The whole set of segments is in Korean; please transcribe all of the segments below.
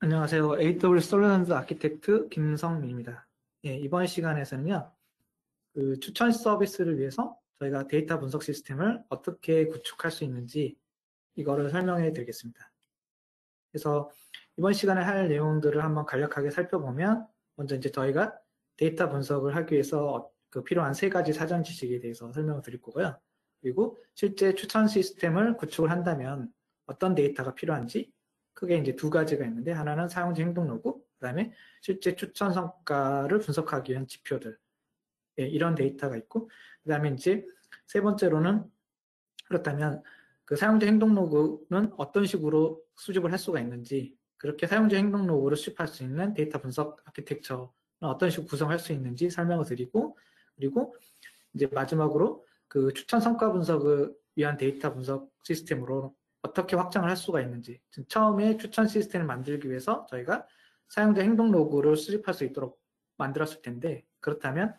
안녕하세요. AWS 솔루션스 아키텍트 김성민입니다. 예, 이번 시간에서는요, 그 추천 서비스를 위해서 저희가 데이터 분석 시스템을 어떻게 구축할 수 있는지 이거를 설명해 드리겠습니다. 그래서 이번 시간에 할 내용들을 한번 간략하게 살펴보면 먼저 이제 저희가 데이터 분석을 하기 위해서 그 필요한 세 가지 사전 지식에 대해서 설명을 드릴 거고요. 그리고 실제 추천 시스템을 구축을 한다면 어떤 데이터가 필요한지 크게 이제 두 가지가 있는데 하나는 사용자 행동 로그, 그다음에 실제 추천 성과를 분석하기 위한 지표들, 예, 이런 데이터가 있고, 그다음에 이제 세 번째로는 그렇다면 그 사용자 행동 로그는 어떤 식으로 수집을 할 수가 있는지, 그렇게 사용자 행동 로그를 수집할 수 있는 데이터 분석 아키텍처는 어떤 식으로 구성할 수 있는지 설명을 드리고, 그리고 이제 마지막으로 그 추천 성과 분석을 위한 데이터 분석 시스템으로 어떻게 확장을 할 수가 있는지, 처음에 추천 시스템을 만들기 위해서 저희가 사용자 행동 로그를 수집할 수 있도록 만들었을 텐데, 그렇다면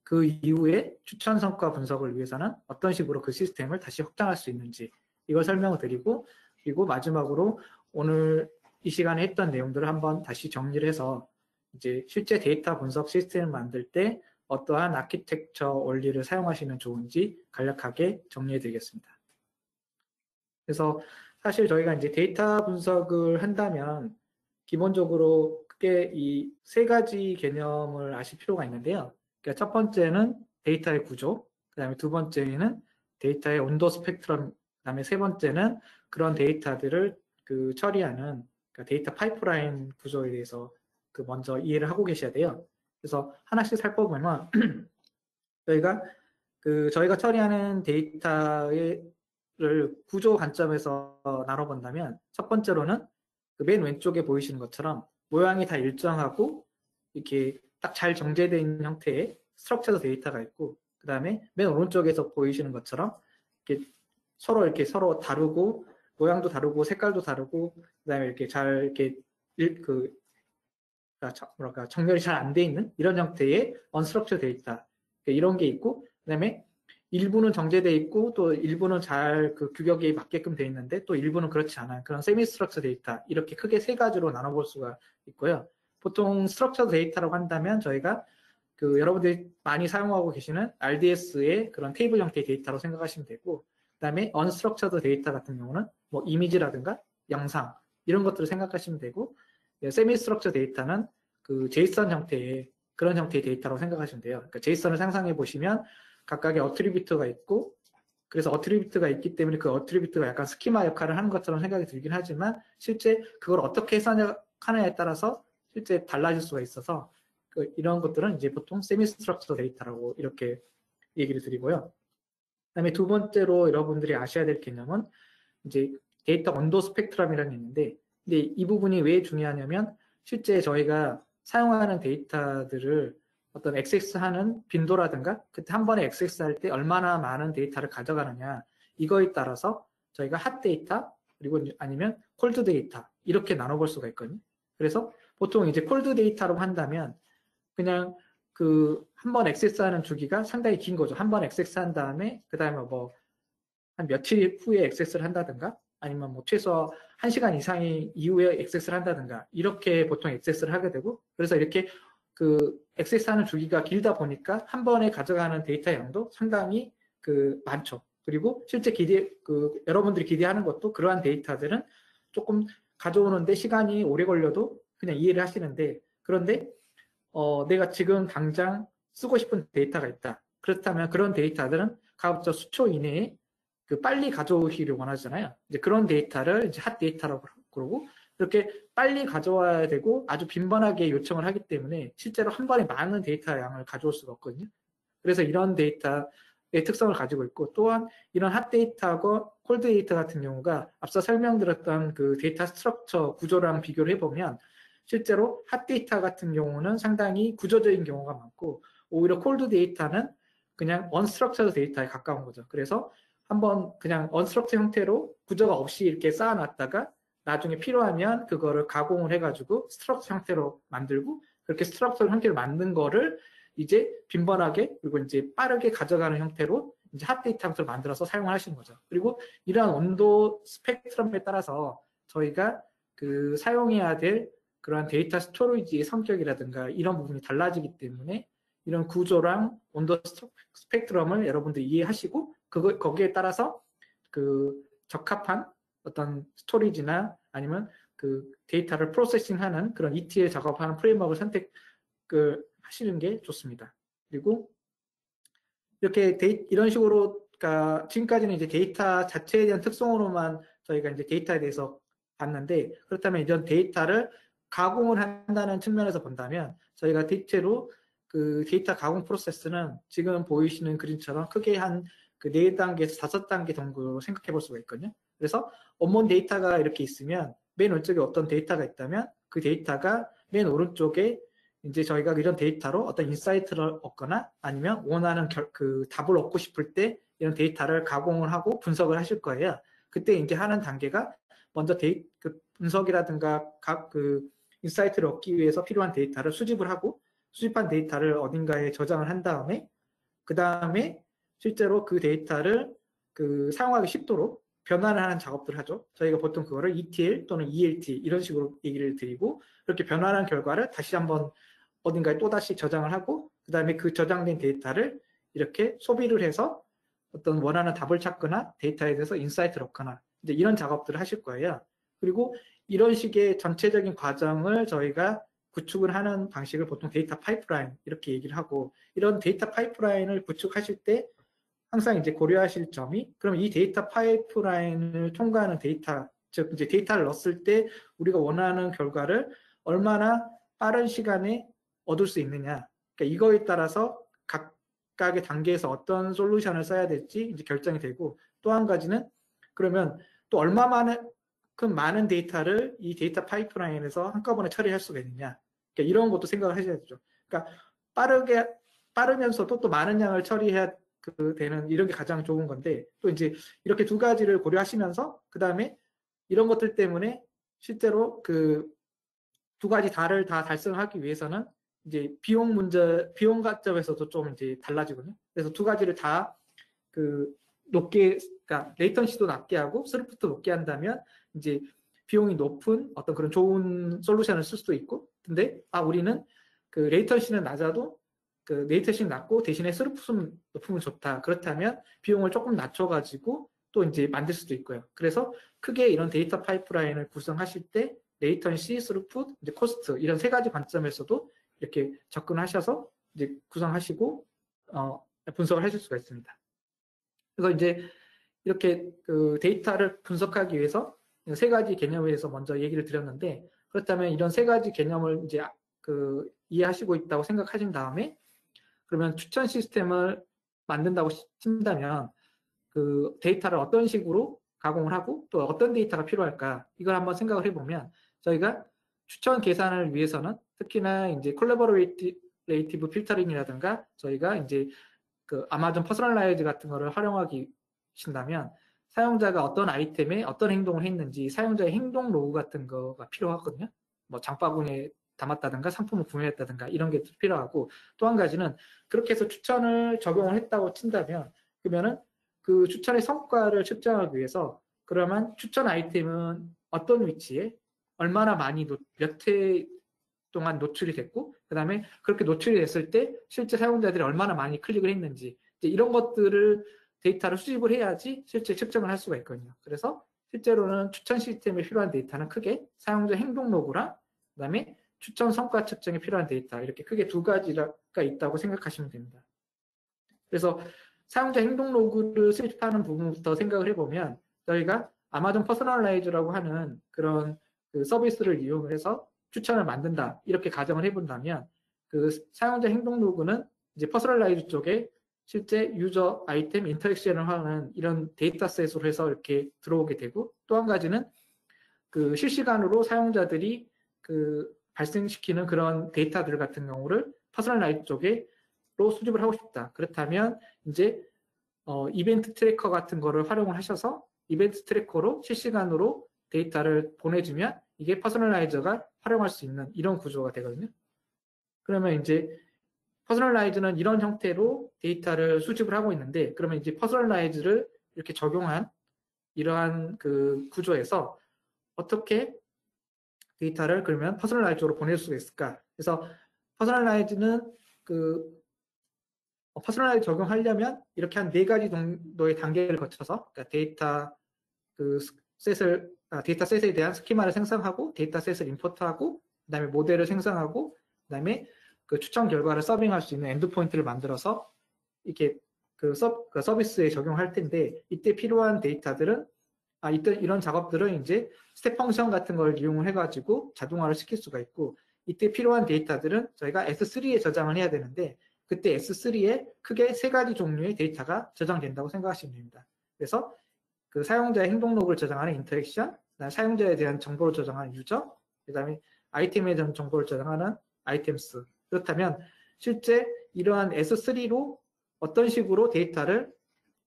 그 이후에 추천 성과 분석을 위해서는 어떤 식으로 그 시스템을 다시 확장할 수 있는지 이걸 설명을 드리고, 그리고 마지막으로 오늘 이 시간에 했던 내용들을 한번 다시 정리를 해서 이제 실제 데이터 분석 시스템을 만들 때 어떠한 아키텍처 원리를 사용하시면 좋은지 간략하게 정리해 드리겠습니다. 그래서 사실 저희가 이제 데이터 분석을 한다면 기본적으로 크게 이 세 가지 개념을 아실 필요가 있는데요. 그러니까 첫 번째는 데이터의 구조, 그 다음에 두 번째는 데이터의 온도 스펙트럼, 그 다음에 세 번째는 그런 데이터들을 그 처리하는 그러니까 데이터 파이프라인 구조에 대해서 그 먼저 이해를 하고 계셔야 돼요. 그래서 하나씩 살펴보면 저희가 처리하는 데이터를 구조 관점에서 나눠본다면 첫 번째로는 그 맨 왼쪽에 보이시는 것처럼 모양이 다 일정하고 이렇게 딱 잘 정제되어 있는 형태의 스트럭처드 데이터가 있고, 그 다음에 맨 오른쪽에서 보이시는 것처럼 이렇게 서로 다르고 모양도 다르고 색깔도 다르고, 그 다음에 이렇게 잘 이렇게 뭐랄까 정렬이 잘 안 돼 있는 이런 형태의 언스트럭처드 데이터, 이런 게 있고, 그 다음에 일부는 정제돼 있고 또 일부는 잘 그 규격에 맞게끔 돼 있는데 또 일부는 그렇지 않아요. 그런 세미 스트럭처 데이터, 이렇게 크게 세 가지로 나눠볼 수가 있고요. 보통 스트럭처 데이터라고 한다면 저희가 그 여러분들이 많이 사용하고 계시는 RDS의 그런 테이블 형태의 데이터로 생각하시면 되고, 그다음에 언스트럭처드 데이터 같은 경우는 뭐 이미지라든가 영상 이런 것들을 생각하시면 되고, 세미 스트럭처 데이터는 그 제이슨 형태의 그런 형태의 데이터로 생각하시면 돼요. 그러니까 제이슨을 상상해 보시면 각각의 어트리뷰트가 있고, 그래서 어트리뷰트가 있기 때문에 그 어트리뷰트가 약간 스키마 역할을 하는 것처럼 생각이 들긴 하지만 실제 그걸 어떻게 해석하느냐에 따라서 실제 달라질 수가 있어서 이런 것들은 이제 보통 세미 스트럭처 데이터라고 이렇게 얘기를 드리고요. 그다음에 두 번째로 여러분들이 아셔야 될 개념은 이제 데이터 온도 스펙트럼이라는 게 있는데, 근데 이 부분이 왜 중요하냐면 실제 저희가 사용하는 데이터들을 어떤 액세스하는 빈도라든가 그때 한 번에 액세스할 때 얼마나 많은 데이터를 가져가느냐, 이거에 따라서 저희가 핫 데이터 그리고 아니면 콜드 데이터 이렇게 나눠볼 수가 있거든요. 그래서 보통 이제 콜드 데이터로 한다면 그냥 그 한 번 액세스하는 주기가 상당히 긴 거죠. 한 번 액세스한 다음에 그 다음에 뭐 한 며칠 후에 액세스를 한다든가 아니면 뭐 최소 1시간 이상이 이후에 액세스를 한다든가 이렇게 보통 액세스를 하게 되고, 그래서 이렇게 그 액세스하는 주기가 길다 보니까 한 번에 가져가는 데이터 양도 상당히 그 많죠. 그리고 실제 여러분들이 기대하는 것도 그러한 데이터들은 조금 가져오는데 시간이 오래 걸려도 그냥 이해를 하시는데, 그런데 내가 지금 당장 쓰고 싶은 데이터가 있다. 그렇다면 그런 데이터들은 가급적 수초 이내에 그 빨리 가져오기를 원하잖아요. 이제 그런 데이터를 이제 핫 데이터라고 그러고, 그렇게 빨리 가져와야 되고 아주 빈번하게 요청을 하기 때문에 실제로 한 번에 많은 데이터 양을 가져올 수가 없거든요. 그래서 이런 데이터의 특성을 가지고 있고, 또한 이런 핫 데이터하고 콜드 데이터 같은 경우가 앞서 설명드렸던 그 데이터 스트럭처 구조랑 비교를 해보면 실제로 핫 데이터 같은 경우는 상당히 구조적인 경우가 많고, 오히려 콜드 데이터는 그냥 언스트럭처드 데이터에 가까운 거죠. 그래서 한번 그냥 언스트럭처 형태로 구조가 없이 이렇게 쌓아놨다가 나중에 필요하면 그거를 가공을 해가지고 스트럭처 형태로 만들고, 그렇게 스트럭처 형태로 만든 거를 이제 빈번하게 그리고 이제 빠르게 가져가는 형태로 이제 핫 데이터 형태로 만들어서 사용을 하시는 거죠. 그리고 이러한 온도 스펙트럼에 따라서 저희가 그 사용해야 될 그러한 데이터 스토리지의 성격이라든가 이런 부분이 달라지기 때문에 이런 구조랑 온도 스펙트럼을 여러분들이 이해하시고 거기에 따라서 그 적합한 어떤 스토리지나 아니면 그 데이터를 프로세싱하는 그런 ETL 작업하는 프레임워크를 선택을 하시는 게 좋습니다. 그리고 이렇게 이런 식으로 그러니까 지금까지는 이제 데이터 자체에 대한 특성으로만 저희가 이제 데이터에 대해서 봤는데 그렇다면 이런 데이터를 가공을 한다는 측면에서 본다면 저희가 대체로 그 데이터 가공 프로세스는 지금 보이시는 그림처럼 크게 한 그 4단계에서 5단계 정도로 생각해 볼 수가 있거든요. 그래서 원본 데이터가 이렇게 있으면 맨 왼쪽에 어떤 데이터가 있다면 그 데이터가 맨 오른쪽에 이제 저희가 이런 데이터로 어떤 인사이트를 얻거나 아니면 원하는 그 답을 얻고 싶을 때 이런 데이터를 가공을 하고 분석을 하실 거예요. 그때 이제 하는 단계가 먼저 그 분석이라든가 각 그 인사이트를 얻기 위해서 필요한 데이터를 수집을 하고 수집한 데이터를 어딘가에 저장을 한 다음에 그 다음에 실제로 그 데이터를 그 사용하기 쉽도록 변환을 하는 작업들을 하죠. 저희가 보통 그거를 ETL 또는 ELT 이런 식으로 얘기를 드리고 그렇게 변환한 결과를 다시 한번 어딘가에 또다시 저장을 하고 그 다음에 그 저장된 데이터를 이렇게 소비를 해서 어떤 원하는 답을 찾거나 데이터에 대해서 인사이트를 얻거나 이제 이런 작업들을 하실 거예요. 그리고 이런 식의 전체적인 과정을 저희가 구축을 하는 방식을 보통 데이터 파이프라인 이렇게 얘기를 하고 이런 데이터 파이프라인을 구축하실 때 항상 이제 고려하실 점이 그럼 이 데이터 파이프라인을 통과하는 데이터 즉 이제 데이터를 넣었을 때 우리가 원하는 결과를 얼마나 빠른 시간에 얻을 수 있느냐 그러니까 이거에 따라서 각각의 단계에서 어떤 솔루션을 써야 될지 이제 결정이 되고 또 한 가지는 그러면 또 얼마만큼 많은 데이터를 이 데이터 파이프라인에서 한꺼번에 처리할 수가 있느냐 그러니까 이런 것도 생각을 하셔야 되죠. 그러니까 빠르면서도 또 많은 양을 처리해야 되는 이런 게 가장 좋은 건데 또 이제 이렇게 두 가지를 고려하시면서 그 다음에 이런 것들 때문에 실제로 그 두 가지 다를 다 달성하기 위해서는 이제 비용 관점에서도 좀 이제 달라지거든요. 그래서 두 가지를 다 그 높게, 그러니까 레이턴시도 낮게 하고 스루프도 높게 한다면 이제 비용이 높은 어떤 그런 좋은 솔루션을 쓸 수도 있고, 근데 우리는 그 레이턴시는 낮아도 그 레이턴시는 낮고 대신에 스루프는 높으면 좋다. 그렇다면 비용을 조금 낮춰가지고 또 이제 만들 수도 있고요. 그래서 크게 이런 데이터 파이프라인을 구성하실 때 레이턴시, 스루풋, 이제 코스트 이런 세 가지 관점에서도 이렇게 접근하셔서 이제 구성하시고 분석을 하실 수가 있습니다. 그래서 이제 이렇게 그 데이터를 분석하기 위해서 세 가지 개념에 대해서 먼저 얘기를 드렸는데 그렇다면 이런 세 가지 개념을 이제 그 이해하시고 있다고 생각하신 다음에 그러면 추천 시스템을 만든다고 친다면 그 데이터를 어떤 식으로 가공을 하고 또 어떤 데이터가 필요할까 이걸 한번 생각을 해보면 저희가 추천 계산을 위해서는 특히나 이제 콜라보레이티브 필터링이라든가 저희가 이제 그 아마존 퍼스널라이즈 같은 거를 활용하기 신다면 사용자가 어떤 아이템에 어떤 행동을 했는지 사용자의 행동 로그 같은 거가 필요하거든요. 뭐 장바구니에 담았다든가 상품을 구매했다든가 이런 게 필요하고 또 한 가지는 그렇게 해서 추천을 적용을 했다고 친다면 그러면은 그 추천의 성과를 측정하기 위해서 그러면 추천 아이템은 어떤 위치에 얼마나 많이 몇 회 동안 노출이 됐고 그 다음에 그렇게 노출이 됐을 때 실제 사용자들이 얼마나 많이 클릭을 했는지 이런 것들을 데이터를 수집을 해야지 실제 측정을 할 수가 있거든요. 그래서 실제로는 추천 시스템에 필요한 데이터는 크게 사용자 행동 로그랑 그 다음에 추천 성과 측정에 필요한 데이터 이렇게 크게 두 가지가 있다고 생각하시면 됩니다. 그래서 사용자 행동 로그를 수집하는 부분부터 생각을 해보면 저희가 아마존 퍼스널라이즈라고 하는 그런 그 서비스를 이용을 해서 추천을 만든다 이렇게 가정을 해본다면 그 사용자 행동 로그는 이제 퍼스널라이즈 쪽에 실제 유저 아이템 인터랙션을 하는 이런 데이터셋으로 해서 이렇게 들어오게 되고 또 한 가지는 그 실시간으로 사용자들이 그 발생시키는 그런 데이터들 같은 경우를 퍼스널라이즈 쪽에로 수집을 하고 싶다. 그렇다면 이제 이벤트 트래커 같은 거를 활용을 하셔서 이벤트 트래커로 실시간으로 데이터를 보내주면 이게 퍼스널라이저가 활용할 수 있는 이런 구조가 되거든요. 그러면 이제 퍼스널라이즈는 이런 형태로 데이터를 수집을 하고 있는데 그러면 이제 퍼스널라이즈를 이렇게 적용한 이러한 그 구조에서 어떻게 데이터를 그러면 퍼스널라이즈로 보낼 수가 있을까? 그래서 퍼스널라이즈는 퍼스널라이즈 적용하려면 이렇게 한 4가지 정도의 단계를 거쳐서, 그러니까 데이터셋에 대한 스키마를 생성하고, 데이터셋을 임포트하고, 그 다음에 모델을 생성하고, 그 다음에 그 추천 결과를 서빙할 수 있는 엔드포인트를 만들어서 이렇게 그 서비스에 적용할 텐데, 이때 필요한 데이터들은 이때 이런 작업들은 이제 스텝 펑션 같은 걸 이용을 해가지고 자동화를 시킬 수가 있고, 이때 필요한 데이터들은 저희가 S3에 저장을 해야 되는데, 그때 S3에 크게 3가지 종류의 데이터가 저장된다고 생각하시면 됩니다. 그래서 그 사용자의 행동 로그를 저장하는 인터랙션, 그다음에 사용자에 대한 정보를 저장하는 유저, 그다음에 아이템에 대한 정보를 저장하는 아이템스. 그렇다면 실제 이러한 S3로 어떤 식으로 데이터를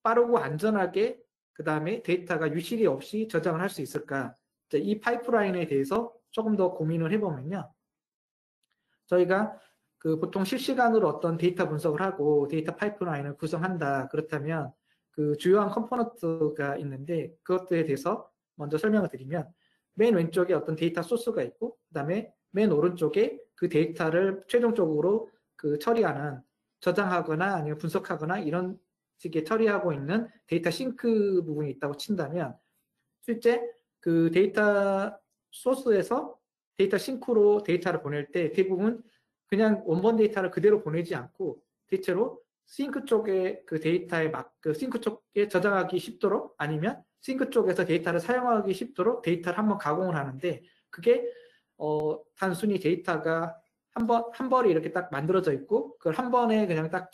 빠르고 안전하게 그 다음에 데이터가 유실이 없이 저장을 할 수 있을까? 이 파이프라인에 대해서 조금 더 고민을 해보면요. 저희가 그 보통 실시간으로 어떤 데이터 분석을 하고 데이터 파이프라인을 구성한다. 그렇다면 그 주요한 컴포넌트가 있는데 그것들에 대해서 먼저 설명을 드리면 맨 왼쪽에 어떤 데이터 소스가 있고 그 다음에 맨 오른쪽에 그 데이터를 최종적으로 그 처리하는 저장하거나 아니면 분석하거나 이런 식의 처리하고 있는 데이터 싱크 부분이 있다고 친다면 실제 그 데이터 소스에서 데이터 싱크로 데이터를 보낼 때 대부분 그냥 원본 데이터를 그대로 보내지 않고 대체로 싱크 쪽에 그 데이터에 그 싱크 쪽에 저장하기 쉽도록 아니면 싱크 쪽에서 데이터를 사용하기 쉽도록 데이터를 한번 가공을 하는데 그게 단순히 데이터가 한 벌이 이렇게 딱 만들어져 있고 그걸 한 번에 그냥 딱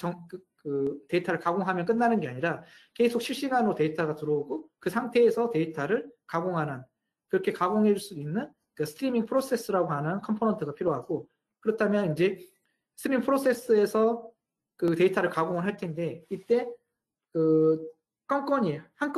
그 데이터를 가공하면 끝나는 게 아니라 계속 실시간으로 데이터가 들어오고 그 상태에서 데이터를 가공하는 그렇게 가공해 줄 수 있는 그 스트리밍 프로세스라고 하는 컴포넌트가 필요하고 그렇다면 이제 스트리밍 프로세스에서 그 데이터를 가공을 할 텐데 이때 그 건건이 한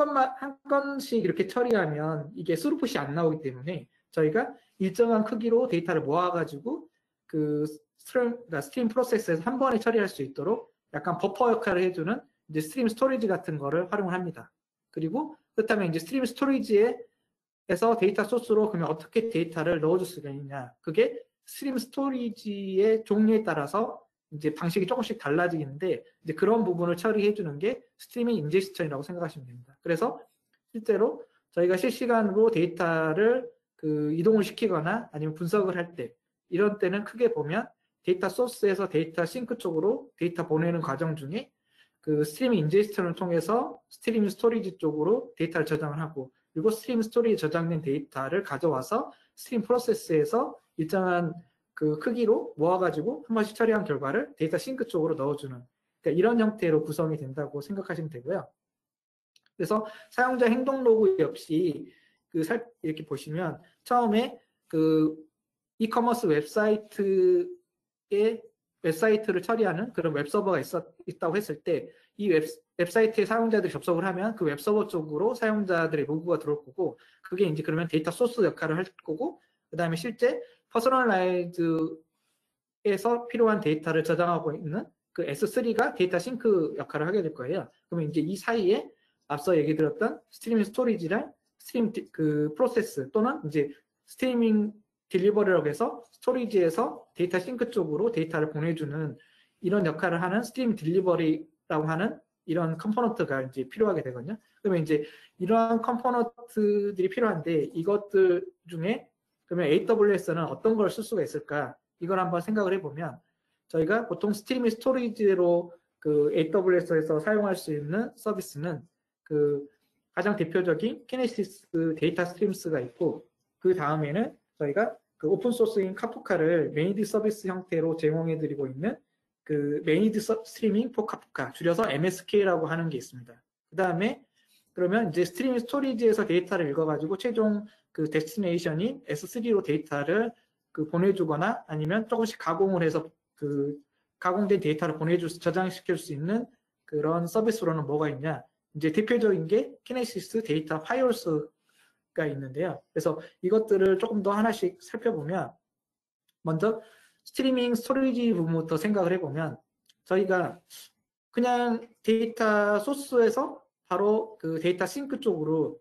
건씩 이렇게 처리하면 이게 스루풋이 안 나오기 때문에 저희가 일정한 크기로 데이터를 모아가지고 그 스트림 프로세스에서 한 번에 처리할 수 있도록 약간 버퍼 역할을 해주는 이제 스트림 스토리지 같은 거를 활용을 합니다. 그리고 그렇다면 이제 스트림 스토리지에서 데이터 소스로 그러면 어떻게 데이터를 넣어줄 수가 있냐? 그게 스트림 스토리지의 종류에 따라서 이제 방식이 조금씩 달라지는데 이제 그런 부분을 처리해 주는 게 스트리밍 인젝션이라고 생각하시면 됩니다. 그래서 실제로 저희가 실시간으로 데이터를 그 이동을 시키거나 아니면 분석을 할 때 이런 때는 크게 보면 데이터 소스에서 데이터 싱크 쪽으로 데이터 보내는 과정 중에 그 스트리밍 인젝션을 통해서 스트림 스토리지 쪽으로 데이터를 저장을 하고 그리고 스트림 스토리에 저장된 데이터를 가져와서 스트림 프로세스에서 일정한 그 크기로 모아가지고 한 번씩 처리한 결과를 데이터 싱크 쪽으로 넣어주는 그러니까 이런 형태로 구성이 된다고 생각하시면 되고요. 그래서 사용자 행동 로그 역시 이렇게 보시면 처음에 그 이커머스 웹사이트를 처리하는 그런 웹서버가 있다고 했을 때 이 웹사이트에 사용자들이 접속을 하면 그 웹서버 쪽으로 사용자들의 로그가 들어올 거고 그게 이제 그러면 데이터 소스 역할을 할 거고 그 다음에 실제 퍼스널라이즈에서 필요한 데이터를 저장하고 있는 그 S3가 데이터 싱크 역할을 하게 될 거예요. 그러면 이제 이 사이에 앞서 얘기 드렸던 스트리밍 스토리지랑 스트림 그 프로세스 또는 이제 스트리밍 딜리버리라고 해서 스토리지에서 데이터 싱크 쪽으로 데이터를 보내주는 이런 역할을 하는 스트리밍 딜리버리라고 하는 이런 컴포넌트가 이제 필요하게 되거든요. 그러면 이제 이러한 컴포넌트들이 필요한데 이것들 중에 그러면 AWS는 어떤 걸 쓸 수가 있을까? 이걸 한번 생각을 해보면 저희가 보통 스트리밍 스토리지로 그 AWS에서 사용할 수 있는 서비스는 그 가장 대표적인 키네시스 데이터 스트림스가 있고 그 다음에는 저희가 그 오픈소스인 카프카를 메이드 서비스 형태로 제공해드리고 있는 그 메이드 스트리밍 포 카프카 줄여서 MSK라고 하는 게 있습니다. 그 다음에 그러면 이제 스트리밍 스토리지에서 데이터를 읽어가지고 최종 그 데스티네이션인 S3로 데이터를 그 보내주거나 아니면 조금씩 가공을 해서 그 가공된 데이터를 저장시킬 수 있는 그런 서비스로는 뭐가 있냐? 이제 대표적인 게 키네시스 데이터 파이올스가 있는데요. 그래서 이것들을 조금 더 하나씩 살펴보면 먼저 스트리밍 스토리지 부분부터 생각을 해보면 저희가 그냥 데이터 소스에서 바로 그 데이터 싱크 쪽으로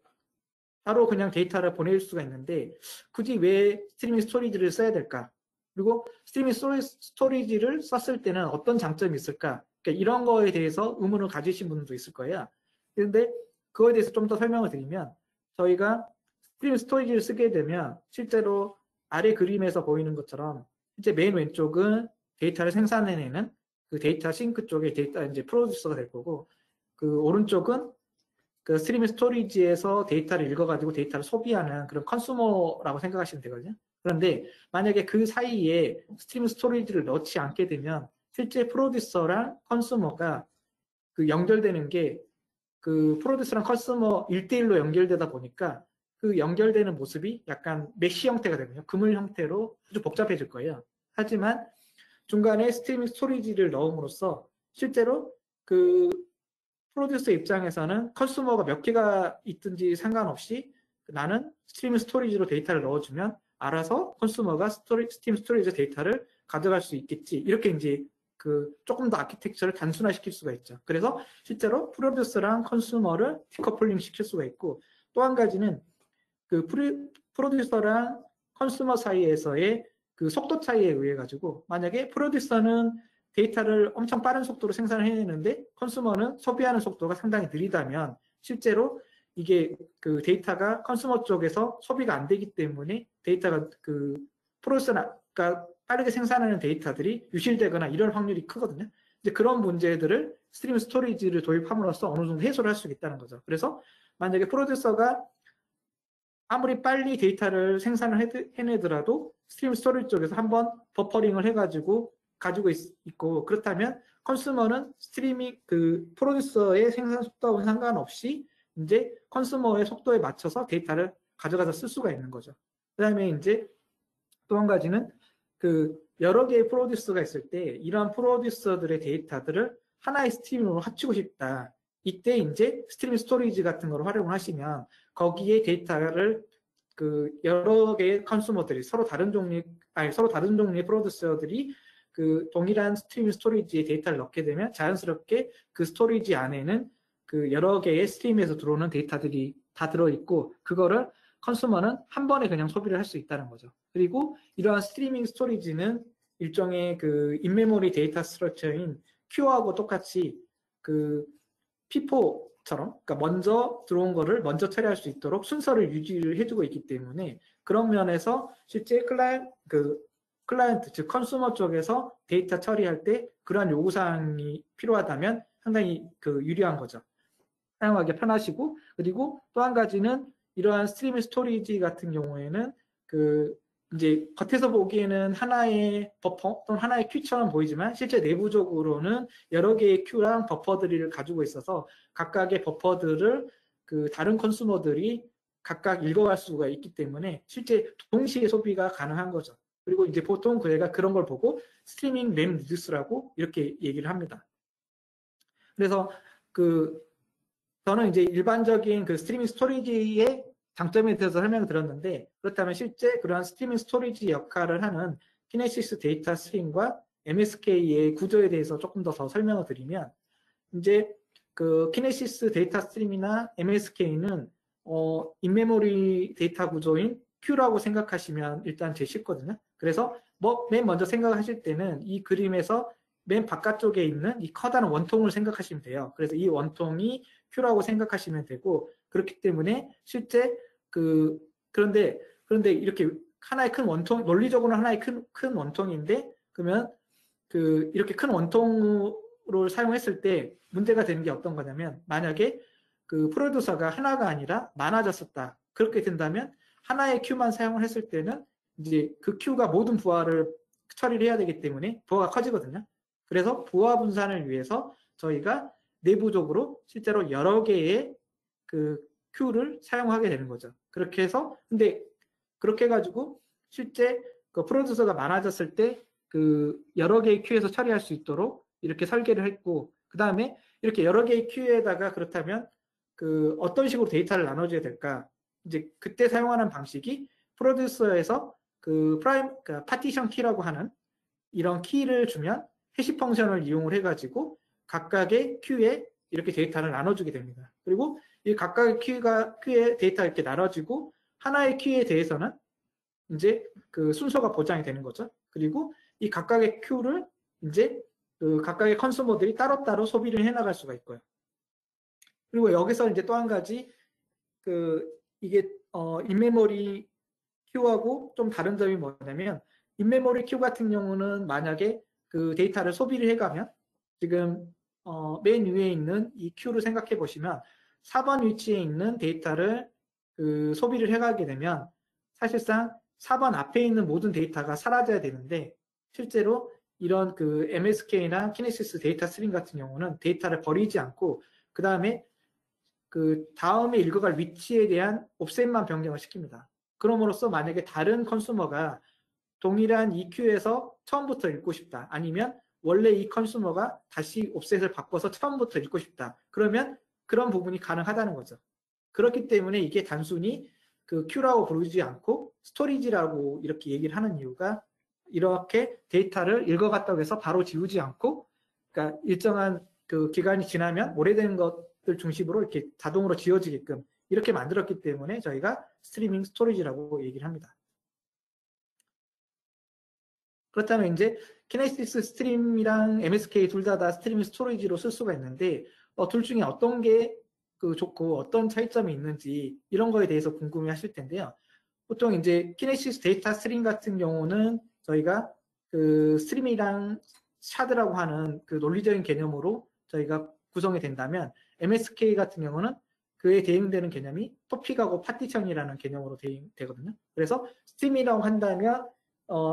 바로 그냥 데이터를 보낼 수가 있는데 굳이 왜 스트리밍 스토리지를 써야 될까? 그리고 스트리밍 스토리지를 썼을 때는 어떤 장점이 있을까? 그러니까 이런 거에 대해서 의문을 가지신 분도 있을 거예요. 그런데 그거에 대해서 좀 더 설명을 드리면 저희가 스트리밍 스토리지를 쓰게 되면 실제로 아래 그림에서 보이는 것처럼 실제 맨 왼쪽은 데이터를 생산해내는 그 데이터 싱크 쪽에 데이터 이제 프로듀서가 될 거고 그 오른쪽은 그 스트리밍 스토리지에서 데이터를 읽어가지고 데이터를 소비하는 그런 컨슈머라고 생각하시면 되거든요. 그런데 만약에 그 사이에 스트리밍 스토리지를 넣지 않게 되면 실제 프로듀서랑 컨슈머가 그 연결되는 게 그 프로듀서랑 컨슈머 1대1로 연결되다 보니까 그 연결되는 모습이 약간 메쉬 형태가 되거든요. 그물 형태로 아주 복잡해질 거예요. 하지만 중간에 스트리밍 스토리지를 넣음으로써 실제로 그 프로듀서 입장에서는 컨슈머가 몇 개가 있든지 상관없이 나는 스트리밍 스토리지로 데이터를 넣어주면 알아서 컨슈머가 스트리밍 스토리지 데이터를 가져갈 수 있겠지. 이렇게 이제 그 조금 더 아키텍처를 단순화시킬 수가 있죠. 그래서 실제로 프로듀서랑 컨슈머를 디커플링 시킬 수가 있고 또 한 가지는 그 프로듀서랑 컨슈머 사이에서의 그 속도 차이에 의해 가지고 만약에 프로듀서는 데이터를 엄청 빠른 속도로 생산을 해내는데 컨슈머는 소비하는 속도가 상당히 느리다면 실제로 이게 그 데이터가 컨슈머 쪽에서 소비가 안 되기 때문에 데이터가 그 프로듀서가 빠르게 생산하는 데이터들이 유실되거나 이럴 확률이 크거든요. 이제 그런 문제들을 스트리밍 스토리지를 도입함으로써 어느 정도 해소를 할 수 있다는 거죠. 그래서 만약에 프로듀서가 아무리 빨리 데이터를 생산을 해내더라도 스트리밍 스토리지 쪽에서 한번 버퍼링을 해가지고 가지고 있고 그렇다면 컨슈머는 스트리밍 그 프로듀서의 생산 속도와 상관없이 이제 컨슈머의 속도에 맞춰서 데이터를 가져가서 쓸 수가 있는 거죠. 그다음에 이제 또 한 가지는 그 여러 개의 프로듀서가 있을 때 이러한 프로듀서들의 데이터들을 하나의 스트리밍으로 합치고 싶다. 이때 이제 스트리밍 스토리지 같은 걸 활용을 하시면 거기에 데이터를 그 여러 개의 컨슈머들이 서로 다른 종류의 프로듀서들이 그 동일한 스트리밍 스토리지에 데이터를 넣게 되면 자연스럽게 그 스토리지 안에는 그 여러 개의 스트리밍에서 들어오는 데이터들이 다 들어있고 그거를 컨슈머는 한 번에 그냥 소비를 할 수 있다는 거죠. 그리고 이러한 스트리밍 스토리지는 일종의 그 인메모리 데이터 스트럭처인 큐하고 똑같이 그 피포처럼 그러니까 먼저 들어온 거를 먼저 처리할 수 있도록 순서를 유지를 해주고 있기 때문에 그런 면에서 실제 클라이언트 즉 컨슈머 쪽에서 데이터 처리할 때 그러한 요구사항이 필요하다면 상당히 그 유리한 거죠. 사용하기 편하시고 그리고 또 한 가지는 이러한 스트리밍 스토리지 같은 경우에는 그 이제 겉에서 보기에는 하나의 버퍼 또는 하나의 큐처럼 보이지만 실제 내부적으로는 여러 개의 큐랑 버퍼들을 가지고 있어서 각각의 버퍼들을 그 다른 컨슈머들이 각각 읽어갈 수가 있기 때문에 실제 동시에 소비가 가능한 거죠. 그리고 이제 보통 그애가 그런 걸 보고 스트리밍 램 리듀스라고 이렇게 얘기를 합니다. 그래서 그 저는 이제 일반적인 그 스트리밍 스토리지의 장점에 대해서 설명을 드렸는데 그렇다면 실제 그러한 스트리밍 스토리지 역할을 하는 키네시스 데이터 스트림과 MSK의 구조에 대해서 조금 더 설명을 드리면 이제 그 키네시스 데이터 스트림이나 MSK는 인메모리 데이터 구조인 Q라고 생각하시면 일단 제일 쉽거든요. 그래서 뭐 맨 먼저 생각하실 때는 이 그림에서 맨 바깥쪽에 있는 이 커다란 원통을 생각하시면 돼요. 그래서 이 원통이 Q라고 생각하시면 되고 그렇기 때문에 실제 그런데 이렇게 하나의 큰 원통 논리적으로는 하나의 큰 원통인데 그러면 그 이렇게 큰 원통을 사용했을 때 문제가 되는 게 어떤 거냐면 만약에 그 프로듀서가 하나가 아니라 많아졌었다. 그렇게 된다면 하나의 Q만 사용을 했을 때는 이제 그 Q가 모든 부하를 처리를 해야 되기 때문에 부하가 커지거든요. 그래서 부하 분산을 위해서 저희가 내부적으로 실제로 여러 개의 그 Q를 사용하게 되는 거죠. 그렇게 해서 근데 그렇게 해가지고 실제 그 프로듀서가 많아졌을 때 그 여러 개의 Q에서 처리할 수 있도록 이렇게 설계를 했고 그 다음에 이렇게 여러 개의 Q에다가 그렇다면 그 어떤 식으로 데이터를 나눠줘야 될까? 이제 그때 사용하는 방식이 프로듀서에서 그러니까 파티션 키라고 하는 이런 키를 주면 해시 펑션을 이용을 해가지고 각각의 Q에 이렇게 데이터를 나눠주게 됩니다. 그리고 이 각각의 큐의 데이터가 이렇게 나눠지고 하나의 큐에 대해서는 이제 그 순서가 보장이 되는 거죠. 그리고 이 각각의 큐를 이제 그 각각의 컨슈머들이 따로따로 소비를 해나갈 수가 있고요. 그리고 여기서 이제 또 한 가지 이게 인메모리 큐하고 좀 다른 점이 뭐냐면 인메모리 큐 같은 경우는 만약에 그 데이터를 소비를 해가면 지금 맨 위에 있는 이 큐를 생각해 보시면 4번 위치에 있는 데이터를 그 소비를 해가게 되면 사실상 4번 앞에 있는 모든 데이터가 사라져야 되는데 실제로 이런 그 MSK나 키네시스 데이터 스트림 같은 경우는 데이터를 버리지 않고 그 다음에 그 다음에 읽어갈 위치에 대한 옵셋만 변경을 시킵니다. 그럼으로써 만약에 다른 컨슈머가 동일한 EQ에서 처음부터 읽고 싶다. 아니면 원래 이 컨슈머가 다시 옵셋을 바꿔서 처음부터 읽고 싶다. 그러면 그런 부분이 가능하다는 거죠. 그렇기 때문에 이게 단순히 그 Q라고 부르지 않고 스토리지라고 이렇게 얘기를 하는 이유가 이렇게 데이터를 읽어갔다고 해서 바로 지우지 않고 그러니까 일정한 그 기간이 지나면 오래된 것들 중심으로 이렇게 자동으로 지워지게끔 이렇게 만들었기 때문에 저희가 스트리밍 스토리지라고 얘기를 합니다. 그렇다면 이제 키네시스 스트림이랑 MSK 둘 다 스트리밍 스토리지로 쓸 수가 있는데 둘 중에 어떤 게 그 좋고 어떤 차이점이 있는지 이런 거에 대해서 궁금해 하실 텐데요. 보통 이제 키네시스 데이터 스트림 같은 경우는 저희가 그 스트림이랑 샤드라고 하는 그 논리적인 개념으로 저희가 구성이 된다면 MSK 같은 경우는 그에 대응되는 개념이 토픽하고 파티션이라는 개념으로 되거든요. 그래서 스트림이라고 한다면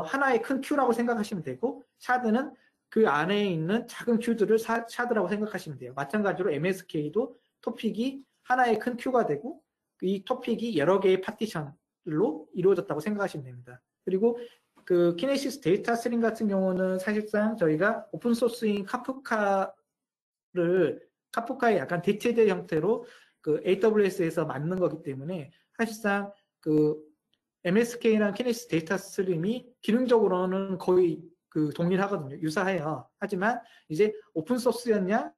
하나의 큰 큐라고 생각하시면 되고 샤드는 그 안에 있는 작은 큐들을 샤드라고 생각하시면 돼요. 마찬가지로 MSK도 토픽이 하나의 큰 큐가 되고 이 토픽이 여러 개의 파티션로 이루어졌다고 생각하시면 됩니다. 그리고 그 키네시스 데이터 스트림 같은 경우는 사실상 저희가 오픈소스인 카프카의 약간 대체된 형태로 그 AWS에서 만든 거기 때문에 사실상 그 MSK랑 키네시스 데이터 스트림이 기능적으로는 거의 그 동일하거든요. 유사해요. 하지만 이제 오픈소스였냐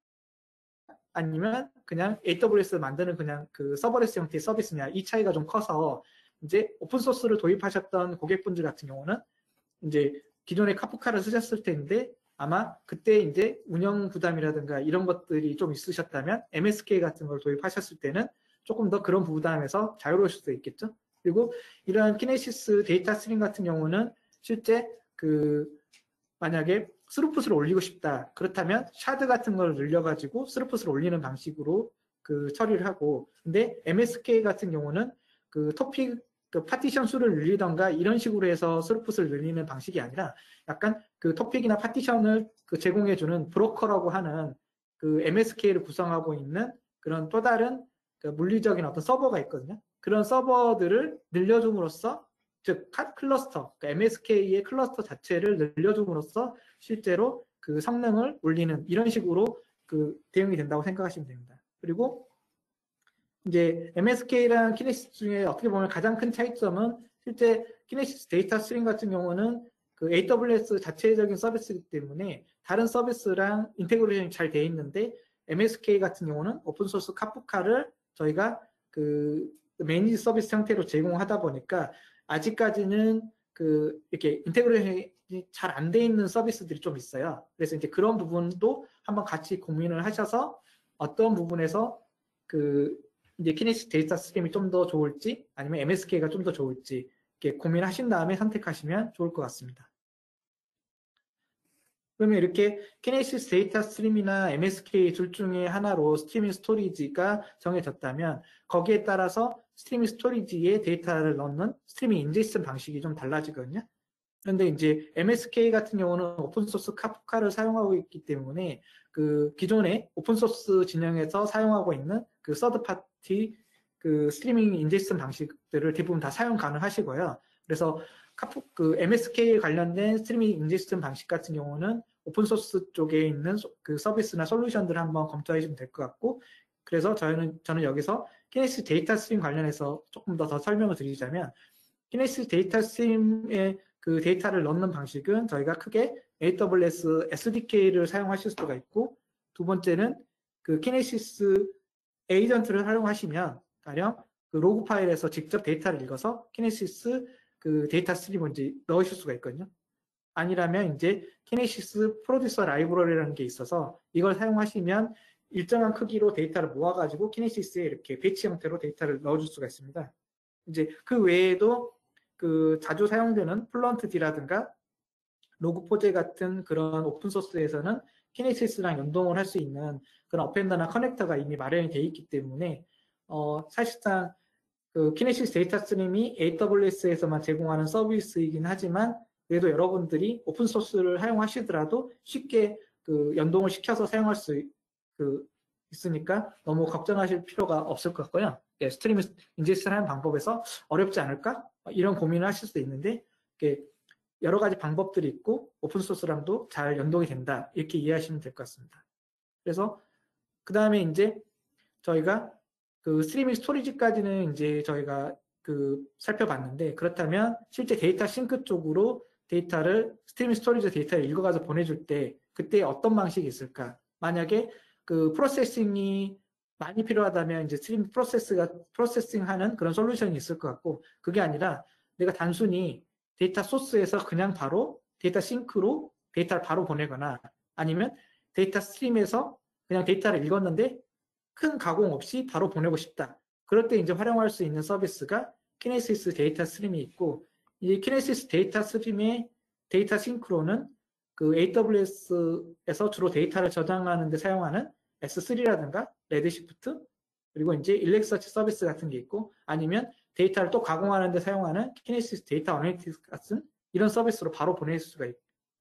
아니면 그냥 AWS 만드는 그냥 그 서버레스 형태의 서비스냐 이 차이가 좀 커서 이제 오픈소스를 도입하셨던 고객분들 같은 경우는 이제 기존에 카프카를 쓰셨을 텐데 아마 그때 이제 운영 부담이라든가 이런 것들이 좀 있으셨다면 MSK 같은 걸 도입하셨을 때는 조금 더 그런 부담에서 자유로우실 수 있겠죠. 그리고 이러한 키네시스 데이터 스트림 같은 경우는 실제 그 만약에 스루풋을 올리고 싶다. 그렇다면 샤드 같은 걸 늘려가지고 스루풋을 올리는 방식으로 그 처리를 하고 근데 MSK 같은 경우는 그 토픽 그 파티션 수를 늘리던가 이런 식으로 해서 스루풋을 늘리는 방식이 아니라 약간 그 토픽이나 파티션을 그 제공해주는 브로커라고 하는 그 MSK를 구성하고 있는 그런 또 다른 그 물리적인 어떤 서버가 있거든요. 그런 서버들을 늘려줌으로써 즉 클러스터, 그러니까 MSK의 클러스터 자체를 늘려줌으로써 실제로 그 성능을 올리는 이런 식으로 그 대응이 된다고 생각하시면 됩니다. 그리고 이제 MSK랑 키네시스 중에 어떻게 보면 가장 큰 차이점은 실제 키네시스 데이터 스트림 같은 경우는 그 AWS 자체적인 서비스이기 때문에 다른 서비스랑 인테그레이션이 잘 돼 있는데 MSK 같은 경우는 오픈소스 카프카를 저희가 그 매니지 서비스 형태로 제공하다 보니까 아직까지는 그 이렇게 인테그레이션이 잘 안 돼 있는 서비스들이 좀 있어요. 그래서 이제 그런 부분도 한번 같이 고민을 하셔서 어떤 부분에서 그 이제 키네시스 데이터 스트림이 좀 더 좋을지 아니면 MSK가 좀 더 좋을지 이렇게 고민하신 다음에 선택하시면 좋을 것 같습니다. 그러면 이렇게 키네시스 데이터 스트림이나 MSK 둘 중에 하나로 스트리밍 스토리지가 정해졌다면 거기에 따라서 스트리밍 스토리지에 데이터를 넣는 스트리밍 인제스션 방식이 좀 달라지거든요. 그런데 이제 MSK 같은 경우는 오픈소스 카프카를 사용하고 있기 때문에 그 기존의 오픈소스 진영에서 사용하고 있는 그 서드파티 그 스트리밍 인제스션 방식들을 대부분 다 사용 가능하시고요. 그래서 그 MSK에 관련된 스트리밍 인제스션 방식 같은 경우는 오픈소스 쪽에 있는 그 서비스나 솔루션들을 한번 검토해 주시면 될 것 같고 그래서 저는 여기서 키네시스 데이터 스트림 관련해서 조금 더 설명을 드리자면 키네시스 데이터 스트림에 그 데이터를 넣는 방식은 저희가 크게 AWS SDK를 사용하실 수가 있고 두 번째는 그 키네시스 에이전트를 활용하시면 가령 그 로그 파일에서 직접 데이터를 읽어서 키네시스 그 데이터 스트림을 이제 넣으실 수가 있거든요. 아니라면 이제 키네시스 프로듀서 라이브러리라는 게 있어서 이걸 사용하시면 일정한 크기로 데이터를 모아가지고 키네시스에 이렇게 배치 형태로 데이터를 넣어줄 수가 있습니다. 이제 그 외에도 그 자주 사용되는 플런트D라든가 로그포제 같은 그런 오픈소스에서는 키네시스랑 연동을 할 수 있는 그런 어펜더나 커넥터가 이미 마련이 되어 있기 때문에 사실상 그 키네시스 데이터 스트림이 AWS에서만 제공하는 서비스이긴 하지만 그래도 여러분들이 오픈소스를 사용하시더라도 쉽게 그 연동을 시켜서 사용할 수 있으니까 너무 걱정하실 필요가 없을 것 같고요. 스트림 인젝션을 하는 방법에서 어렵지 않을까? 이런 고민을 하실 수도 있는데 여러 가지 방법들이 있고 오픈소스랑도 잘 연동이 된다. 이렇게 이해하시면 될 것 같습니다. 그래서 그 다음에 이제 저희가 그 스트리밍 스토리지까지는 이제 저희가 그 살펴봤는데 그렇다면 실제 데이터 싱크 쪽으로 데이터를 스트리밍 스토리지 데이터를 읽어가서 보내줄 때 그때 어떤 방식이 있을까? 만약에 그 프로세싱이 많이 필요하다면 이제 스트리밍 프로세싱하는 그런 솔루션이 있을 것 같고 그게 아니라 내가 단순히 데이터 소스에서 그냥 바로 데이터 싱크로 데이터를 바로 보내거나 아니면 데이터 스트림에서 그냥 데이터를 읽었는데 큰 가공 없이 바로 보내고 싶다. 그럴 때 이제 활용할 수 있는 서비스가 키네시스 데이터 스트림이 있고 이 키네시스 데이터 스트림의 데이터 싱크로는 그 AWS에서 주로 데이터를 저장하는 데 사용하는 S3라든가 레드시프트 그리고 이제 일렉서치 서비스 같은 게 있고 아니면 데이터를 또 가공하는 데 사용하는 키네시스 데이터 어널리틱스 같은 이런 서비스로 바로 보낼 수가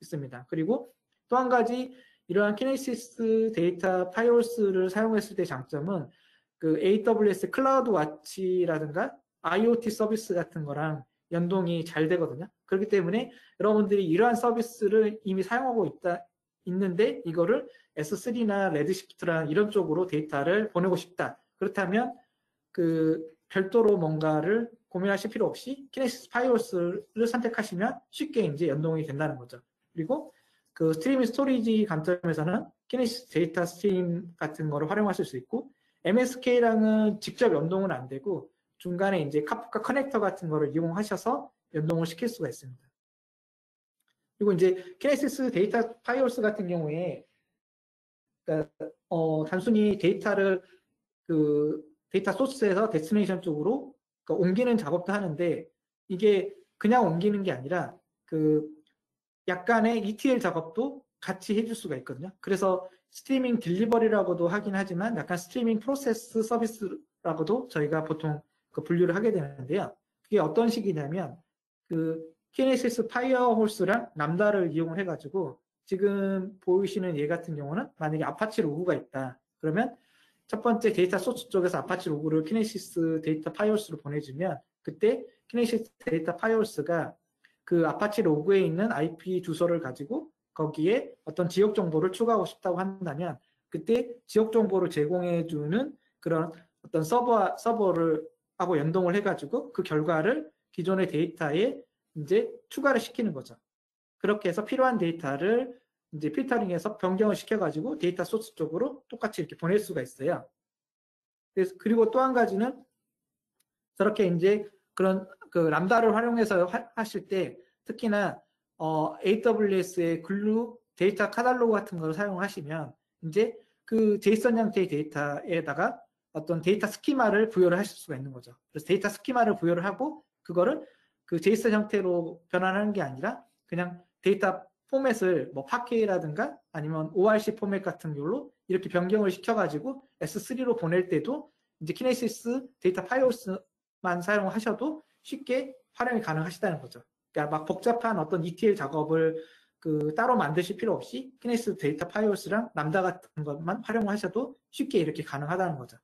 있습니다. 그리고 또 한 가지 이러한 키네시스 데이터 파이올스를 사용했을 때 장점은 그 AWS 클라우드 와치라든가 IoT 서비스 같은 거랑 연동이 잘 되거든요. 그렇기 때문에 여러분들이 이러한 서비스를 이미 사용하고 있는데 이거를 S3나 레드시프트랑 이런 쪽으로 데이터를 보내고 싶다. 그렇다면 그 별도로 뭔가를 고민하실 필요 없이 키네시스 파이올스를 선택하시면 쉽게 이제 연동이 된다는 거죠. 그리고 그 스트리밍 스토리지 관점에서는 키네시스 데이터 스트림 같은 거를 활용하실 수 있고 MSK랑은 직접 연동은 안 되고 중간에 이제 카프카 커넥터 같은 거를 이용하셔서 연동을 시킬 수가 있습니다. 그리고 이제 키네시스 데이터 파이올스 같은 경우에 그러니까 단순히 데이터를 그 데이터 소스에서 데스티네이션 쪽으로 그러니까 옮기는 작업도 하는데 이게 그냥 옮기는 게 아니라 그 약간의 ETL 작업도 같이 해줄 수가 있거든요. 그래서 스트리밍 딜리버리라고도 하긴 하지만 약간 스트리밍 프로세스 서비스라고도 저희가 보통 그 분류를 하게 되는데요. 그게 어떤 식이냐면 그 키네시스 파이어홀스랑 람다를 이용을 해가지고 지금 보이시는 얘 같은 경우는 만약에 아파치 로그가 있다. 그러면 첫 번째 데이터 소스 쪽에서 아파치 로그를 키네시스 데이터 파이올스로 보내주면 그때 키네시스 데이터 파이올스가 그 아파치 로그에 있는 IP 주소를 가지고 거기에 어떤 지역 정보를 추가하고 싶다고 한다면 그때 지역 정보를 제공해주는 그런 어떤 서버를 하고 연동을 해가지고 그 결과를 기존의 데이터에 이제 추가를 시키는 거죠. 그렇게 해서 필요한 데이터를 이제 필터링해서 변경을 시켜가지고 데이터 소스 쪽으로 똑같이 이렇게 보낼 수가 있어요. 그래서 그리고 또 한 가지는 저렇게 이제 그런 그 람다를 활용해서 하실 때 특히나 AWS의 글루 데이터 카탈로그 같은 걸 사용하시면 이제 그 제이슨 형태의 데이터에다가 어떤 데이터 스키마를 부여를 하실 수가 있는 거죠. 그래서 데이터 스키마를 부여를 하고 그거를 그 제이슨 형태로 변환하는 게 아니라 그냥 데이터 포맷을 뭐 파케라든가 아니면 ORC 포맷 같은 걸로 이렇게 변경을 시켜가지고 S3로 보낼 때도 이제 키네시스 데이터 파이올스만 사용하셔도 쉽게 활용이 가능하시다는 거죠. 그러니까 막 복잡한 어떤 ETL 작업을 그 따로 만드실 필요 없이 키네시스 데이터 파이올스랑 람다 같은 것만 활용하셔도 쉽게 이렇게 가능하다는 거죠.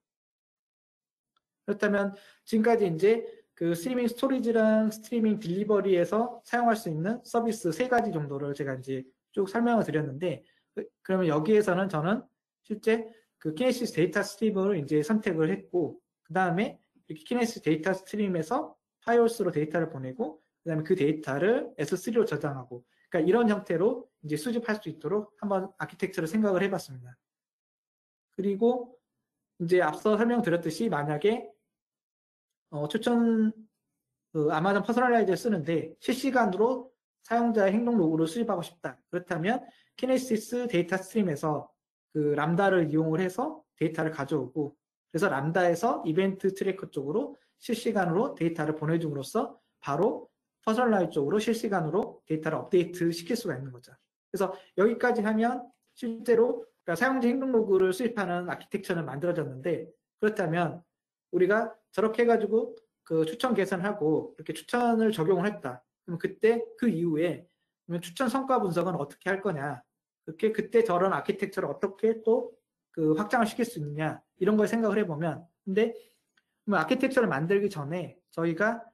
그렇다면 지금까지 이제 그 스트리밍 스토리지랑 스트리밍 딜리버리에서 사용할 수 있는 서비스 3가지 정도를 제가 이제 쭉 설명을 드렸는데 그러면 여기에서는 저는 실제 그 키네시스 데이터 스트림을 이제 선택을 했고 그 다음에 이렇게 키네시스 데이터 스트림에서 파이올스로 데이터를 보내고 그 다음에 그 데이터를 S3로 저장하고 그러니까 이런 형태로 이제 수집할 수 있도록 한번 아키텍처를 생각을 해봤습니다. 그리고 이제 앞서 설명드렸듯이 만약에 추천 아마존 퍼스널라이저를 쓰는데 실시간으로 사용자의 행동 로그를 수집하고 싶다. 그렇다면 키네시스 데이터 스트림에서 그 람다를 이용을 해서 데이터를 가져오고 그래서 람다에서 이벤트 트래커 쪽으로 실시간으로 데이터를 보내줌으로써 바로 퍼스널라이즈 쪽으로 실시간으로 데이터를 업데이트 시킬 수가 있는 거죠. 그래서 여기까지 하면 실제로 그러니까 사용자 행동 로그를 수집하는 아키텍처는 만들어졌는데 그렇다면 우리가 저렇게 해가지고 그 추천 계산하고 이렇게 추천을 적용을 했다. 그럼 그때 그 이후에 그러면 추천 성과 분석은 어떻게 할 거냐? 그렇게 그때 저런 아키텍처를 어떻게 또 그 확장을 시킬 수 있느냐? 이런 걸 생각을 해보면 근데 아키텍처를 만들기 전에 저희가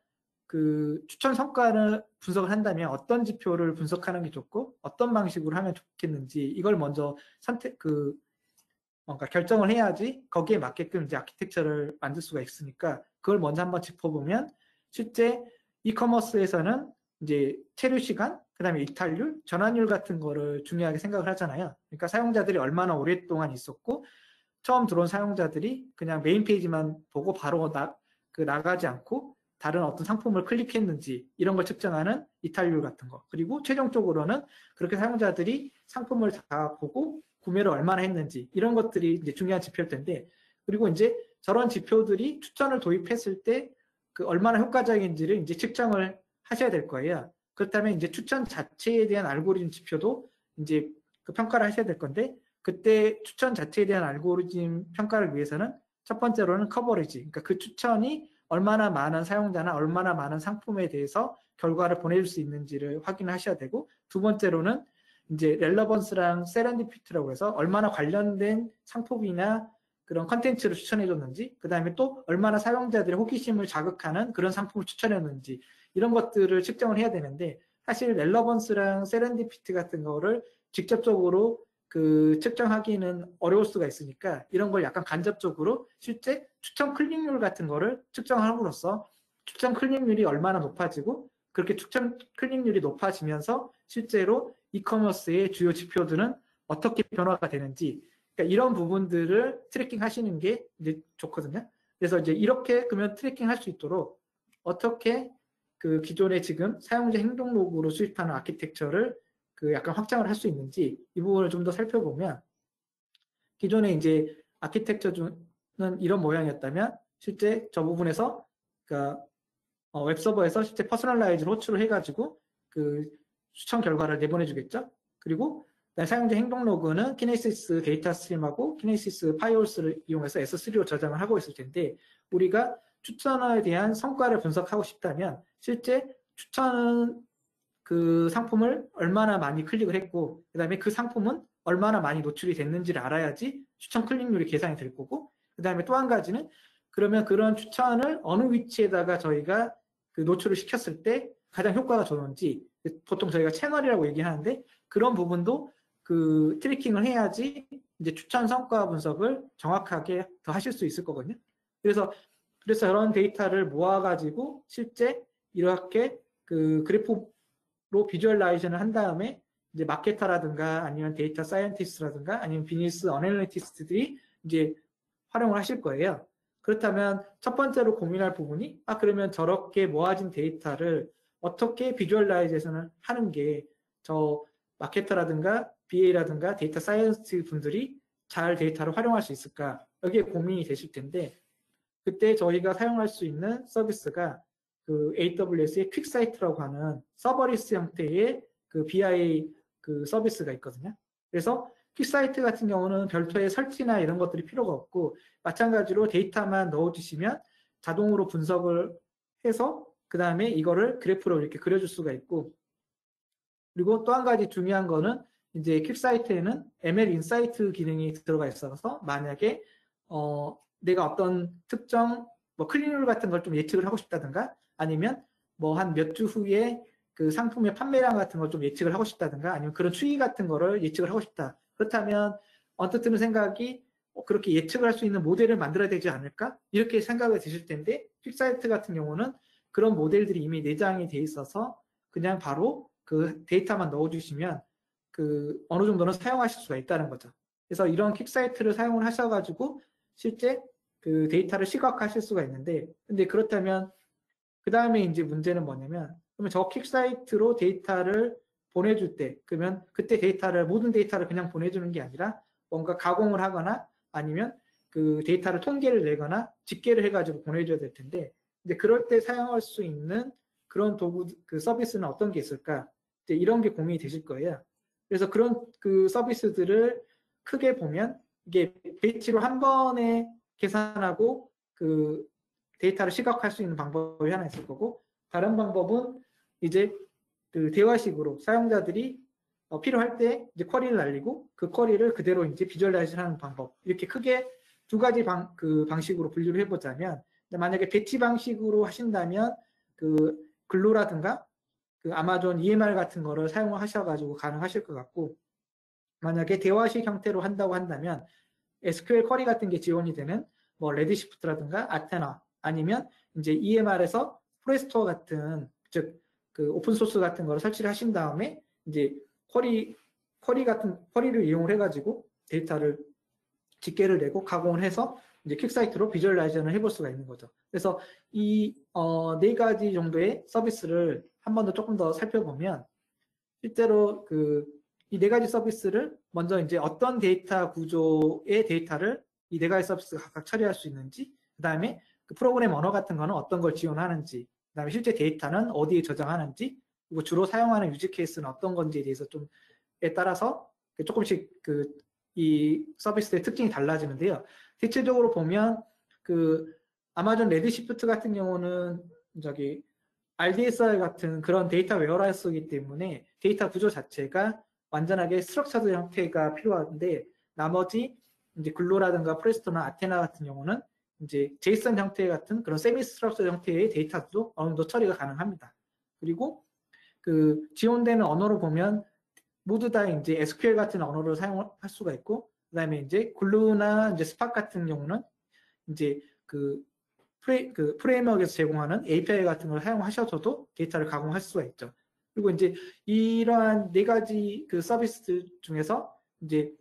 그 추천 성과를 분석을 한다면 어떤 지표를 분석하는 게 좋고 어떤 방식으로 하면 좋겠는지 이걸 먼저 뭔가 결정을 해야지 거기에 맞게끔 이제 아키텍처를 만들 수가 있으니까 그걸 먼저 한번 짚어보면 실제 이커머스에서는 이제 체류 시간, 그 다음에 이탈률, 전환율 같은 거를 중요하게 생각을 하잖아요. 그러니까 사용자들이 얼마나 오랫동안 있었고 처음 들어온 사용자들이 그냥 메인 페이지만 보고 바로 나가지 않고 다른 어떤 상품을 클릭했는지 이런 걸 측정하는 이탈률 같은 거. 그리고 최종적으로는 그렇게 사용자들이 상품을 다 보고 구매를 얼마나 했는지 이런 것들이 이제 중요한 지표일 텐데 그리고 이제 저런 지표들이 추천을 도입했을 때 그 얼마나 효과적인지를 이제 측정을 하셔야 될 거예요. 그렇다면 이제 추천 자체에 대한 알고리즘 지표도 이제 그 평가를 하셔야 될 건데 그때 추천 자체에 대한 알고리즘 평가를 위해서는 첫 번째로는 커버리지. 그러니까 그 추천이 얼마나 많은 사용자나 얼마나 많은 상품에 대해서 결과를 보내줄 수 있는지를 확인하셔야 되고 두 번째로는 이제 렐러번스랑 세렌디피티라고 해서 얼마나 관련된 상품이나 그런 컨텐츠를 추천해줬는지 그 다음에 또 얼마나 사용자들의 호기심을 자극하는 그런 상품을 추천했는지 이런 것들을 측정을 해야 되는데 사실 렐러번스랑 세렌디피티 같은 거를 직접적으로 그 측정하기는 어려울 수가 있으니까 이런 걸 약간 간접적으로 실제 추천 클릭률 같은 거를 측정함으로써 추천 클릭률이 얼마나 높아지고 그렇게 추천 클릭률이 높아지면서 실제로 이커머스의 주요 지표들은 어떻게 변화가 되는지 그러니까 이런 부분들을 트래킹 하시는 게 이제 좋거든요. 그래서 이제 이렇게 그러면 트래킹 할 수 있도록 어떻게 그 기존에 지금 사용자 행동 로그로 수집하는 아키텍처를 그 약간 확장을 할 수 있는지 이 부분을 좀 더 살펴보면 기존에 이제 아키텍처는 이런 모양이었다면 실제 저 부분에서 그러니까 웹서버에서 실제 퍼스널라이즈를 호출을 해가지고 그 추천 결과를 내보내주겠죠. 그리고 사용자 행동 로그는 키네시스 데이터 스트림하고 키네시스 파이올스를 이용해서 S3로 저장을 하고 있을 텐데 우리가 추천에 대한 성과를 분석하고 싶다면 실제 추천은 그 상품을 얼마나 많이 클릭을 했고 그 다음에 그 상품은 얼마나 많이 노출이 됐는지를 알아야지 추천 클릭률이 계산이 될 거고 그 다음에 또 한 가지는 그러면 그런 추천을 어느 위치에다가 저희가 그 노출을 시켰을 때 가장 효과가 좋은지 보통 저희가 채널이라고 얘기하는데 그런 부분도 그 트래킹을 해야지 이제 추천 성과 분석을 정확하게 더 하실 수 있을 거거든요. 그래서 이런 데이터를 모아가지고 실제 이렇게 그 그래프로 비주얼라이제이션을 한 다음에 이제 마케터라든가 아니면 데이터 사이언티스트라든가 아니면 비즈니스 어널리티스트들이 이제 활용을 하실 거예요. 그렇다면 첫 번째로 고민할 부분이 그러면 저렇게 모아진 데이터를 어떻게 비주얼라이제이션을 하는 게 저 마케터라든가 BA라든가 데이터 사이언티스트 분들이 잘 데이터를 활용할 수 있을까? 여기에 고민이 되실 텐데 그때 저희가 사용할 수 있는 서비스가 그 AWS의 퀵사이트라고 하는 서버리스 형태의 그 BI 그 서비스가 있거든요. 그래서 퀵사이트 같은 경우는 별도의 설치나 이런 것들이 필요가 없고 마찬가지로 데이터만 넣어주시면 자동으로 분석을 해서 그 다음에 이거를 그래프로 이렇게 그려줄 수가 있고 그리고 또 한 가지 중요한 거는 이제 퀵사이트에는 ML 인사이트 기능이 들어가 있어서 만약에 내가 어떤 특정 뭐 클릭률 같은 걸 좀 예측을 하고 싶다든가 아니면 뭐 한 몇 주 후에 그 상품의 판매량 같은 걸 좀 예측을 하고 싶다든가 아니면 그런 추이 같은 거를 예측을 하고 싶다. 그렇다면 언뜻 드는 생각이 그렇게 예측을 할 수 있는 모델을 만들어야 되지 않을까? 이렇게 생각이 드실 텐데 퀵사이트 같은 경우는 그런 모델들이 이미 내장이 돼 있어서 그냥 바로 그 데이터만 넣어주시면 그 어느 정도는 사용하실 수가 있다는 거죠. 그래서 이런 퀵사이트를 사용을 하셔가지고 실제 그 데이터를 시각화하실 수가 있는데, 근데 그렇다면 그 다음에 이제 문제는 뭐냐면, 그러면 저 킥 사이트로 데이터를 보내줄 때, 그러면 그때 데이터를, 모든 데이터를 그냥 보내주는 게 아니라 뭔가 가공을 하거나 아니면 그 데이터를 통계를 내거나 집계를 해가지고 보내줘야 될 텐데, 이제 그럴 때 사용할 수 있는 그런 도구, 그 서비스는 어떤 게 있을까? 이제 이런 게 고민이 되실 거예요. 그래서 그런 그 서비스들을 크게 보면 이게 배치로 한 번에 계산하고 그 데이터를 시각화할 수 있는 방법이 하나 있을 거고, 다른 방법은 이제 그 대화식으로 사용자들이 필요할 때 이제 쿼리를 날리고 그 쿼리를 그대로 이제 비주얼라이즈하는 방법, 이렇게 크게 두 가지 방식으로 분류를 해보자면, 만약에 배치 방식으로 하신다면 그 글루라든가 그 아마존 EMR 같은 거를 사용하셔가지고 가능하실 것 같고, 만약에 대화식 형태로 한다고 한다면 SQL 쿼리 같은 게 지원이 되는 뭐 레드시프트라든가 아테나, 아니면 이제 EMR에서 프레스토어 같은, 즉 그 오픈 소스 같은 거를 설치를 하신 다음에 이제 쿼리를 이용을 해가지고 데이터를 집계를 내고 가공을 해서 이제 퀵사이트로 비주얼라이저를 해볼 수가 있는 거죠. 그래서 이 네 가지 정도의 서비스를 한 번 더 조금 더 살펴보면, 실제로 이 네 가지 서비스를 먼저 이제 어떤 데이터 구조의 데이터를 이 네 가지 서비스가 각각 처리할 수 있는지, 그 다음에 그 프로그램 언어 같은 거는 어떤 걸 지원하는지, 그 다음에 실제 데이터는 어디에 저장하는지, 그리고 주로 사용하는 유지 케이스는 어떤 건지에 대해서 좀에 따라서 조금씩 이 서비스의 특징이 달라지는데요. 대체적으로 보면 그 아마존 레드시프트 같은 경우는 저기 RDSI 같은 그런 데이터 웨어하우스이기 때문에 데이터 구조 자체가 완전하게 스트럭처드 형태가 필요한데, 나머지 이제 글로라든가 프레스토나 아테나 같은 경우는 이제 제이슨 형태 같은 그런 세미 스트럭처드 형태의 데이터도 어느 정도 처리가 가능합니다. 그리고 그 지원되는 언어로 보면 모두 다 이제 SQL 같은 언어를 사용할 수가 있고, 그다음에 이제 글루나 이제 스팍 같은 경우는 이제 그 프레임워크에서 제공하는 API 같은 걸 사용하셔서도 데이터를 가공할 수가 있죠. 그리고 이제 이러한 네 가지 그 서비스 중에서 이제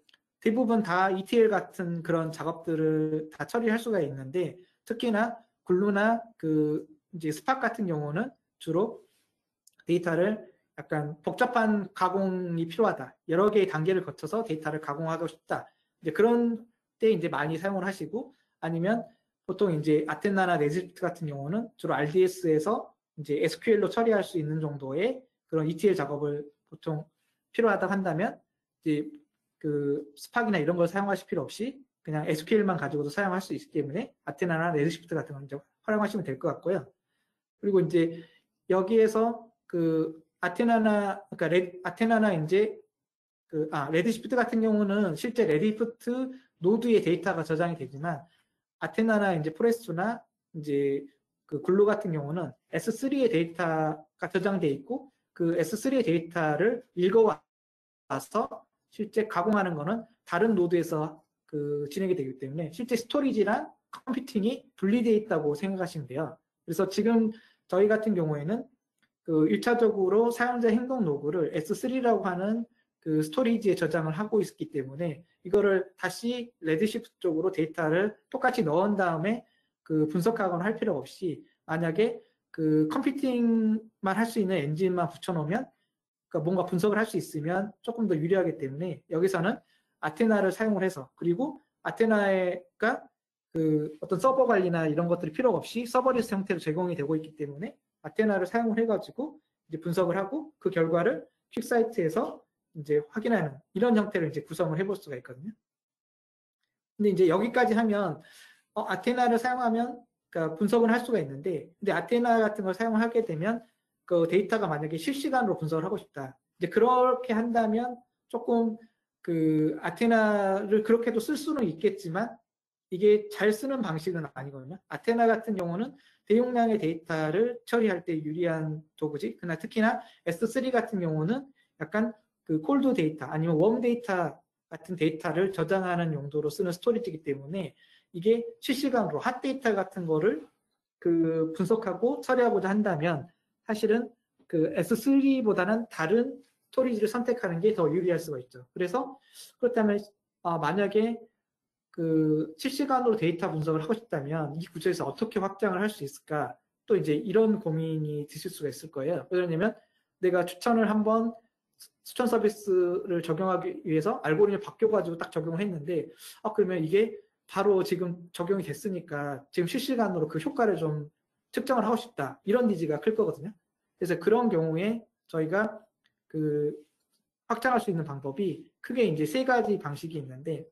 대부분 다 ETL 같은 그런 작업들을 다 처리할 수가 있는데, 특히나 글루나 그 이제 스팍 같은 경우는 주로 데이터를 약간 복잡한 가공이 필요하다, 여러 개의 단계를 거쳐서 데이터를 가공하고 싶다, 이제 그런 때 이제 많이 사용을 하시고, 아니면 보통 이제 아테나나 레지스트 같은 경우는 주로 RDS에서 이제 SQL로 처리할 수 있는 정도의 그런 ETL 작업을 보통 필요하다고 한다면, 이제 그 스팍이나 이런 걸 사용하실 필요 없이 그냥 SQL만 가지고도 사용할 수 있기 때문에 아테나나 레지스트 같은 걸 이제 활용하시면 될 것 같고요. 그리고 이제 여기에서 그 아테나나 이제 레드시프트 같은 경우는 실제 레드시프트 노드의 데이터가 저장이 되지만, 아테나나 이제 프레스토나 이제 그 글루 같은 경우는 S3의 데이터가 저장돼 있고, 그 S3의 데이터를 읽어와서 실제 가공하는 거는 다른 노드에서 진행이 되기 때문에 실제 스토리지랑 컴퓨팅이 분리되어 있다고 생각하시면 돼요. 그래서 지금 저희 같은 경우에는 그 1차적으로 사용자 행동 로그를 S3라고 하는 그 스토리지에 저장을 하고 있기 때문에, 이거를 다시 레드시프트 쪽으로 데이터를 똑같이 넣은 다음에 그 분석하거나 할 필요 없이, 만약에 그 컴퓨팅만 할 수 있는 엔진만 붙여놓으면 그러니까 뭔가 분석을 할 수 있으면 조금 더 유리하기 때문에, 여기서는 아테나를 사용을 해서, 그리고 아테나가 그 어떤 서버 관리나 이런 것들이 필요 없이 서버리스 형태로 제공이 되고 있기 때문에 아테나를 사용을 해가지고 이제 분석을 하고 그 결과를 퀵사이트에서 이제 확인하는 이런 형태를 이제 구성을 해볼 수가 있거든요. 근데 이제 여기까지 하면 아테나를 사용하면 그러니까 분석을 할 수가 있는데, 근데 아테나 같은 걸 사용하게 되면 그 데이터가 만약에 실시간으로 분석을 하고 싶다, 이제 그렇게 한다면 조금 그 아테나를 그렇게도 쓸 수는 있겠지만 이게 잘 쓰는 방식은 아니거든요. 아테나 같은 경우는 대용량의 데이터를 처리할 때 유리한 도구지. 그러나 특히나 S3 같은 경우는 약간 그 콜드 데이터 아니면 웜 데이터 같은 데이터를 저장하는 용도로 쓰는 스토리지이기 때문에, 이게 실시간으로 핫 데이터 같은 거를 그 분석하고 처리하고자 한다면 사실은 그 S3보다는 다른 스토리지를 선택하는 게 더 유리할 수가 있죠. 그래서 그렇다면 만약에 그 실시간으로 데이터 분석을 하고 싶다면 이 구조에서 어떻게 확장을 할 수 있을까? 또 이제 이런 고민이 드실 수가 있을 거예요. 왜냐하면 내가 추천을 한번 추천 서비스를 적용하기 위해서 알고리즘이 바뀌어가지고 딱 적용을 했는데, 그러면 이게 바로 지금 적용이 됐으니까 지금 실시간으로 그 효과를 좀 측정을 하고 싶다. 이런 니즈가 클 거거든요. 그래서 그런 경우에 저희가 그 확장할 수 있는 방법이 크게 이제 세 가지 방식이 있는데,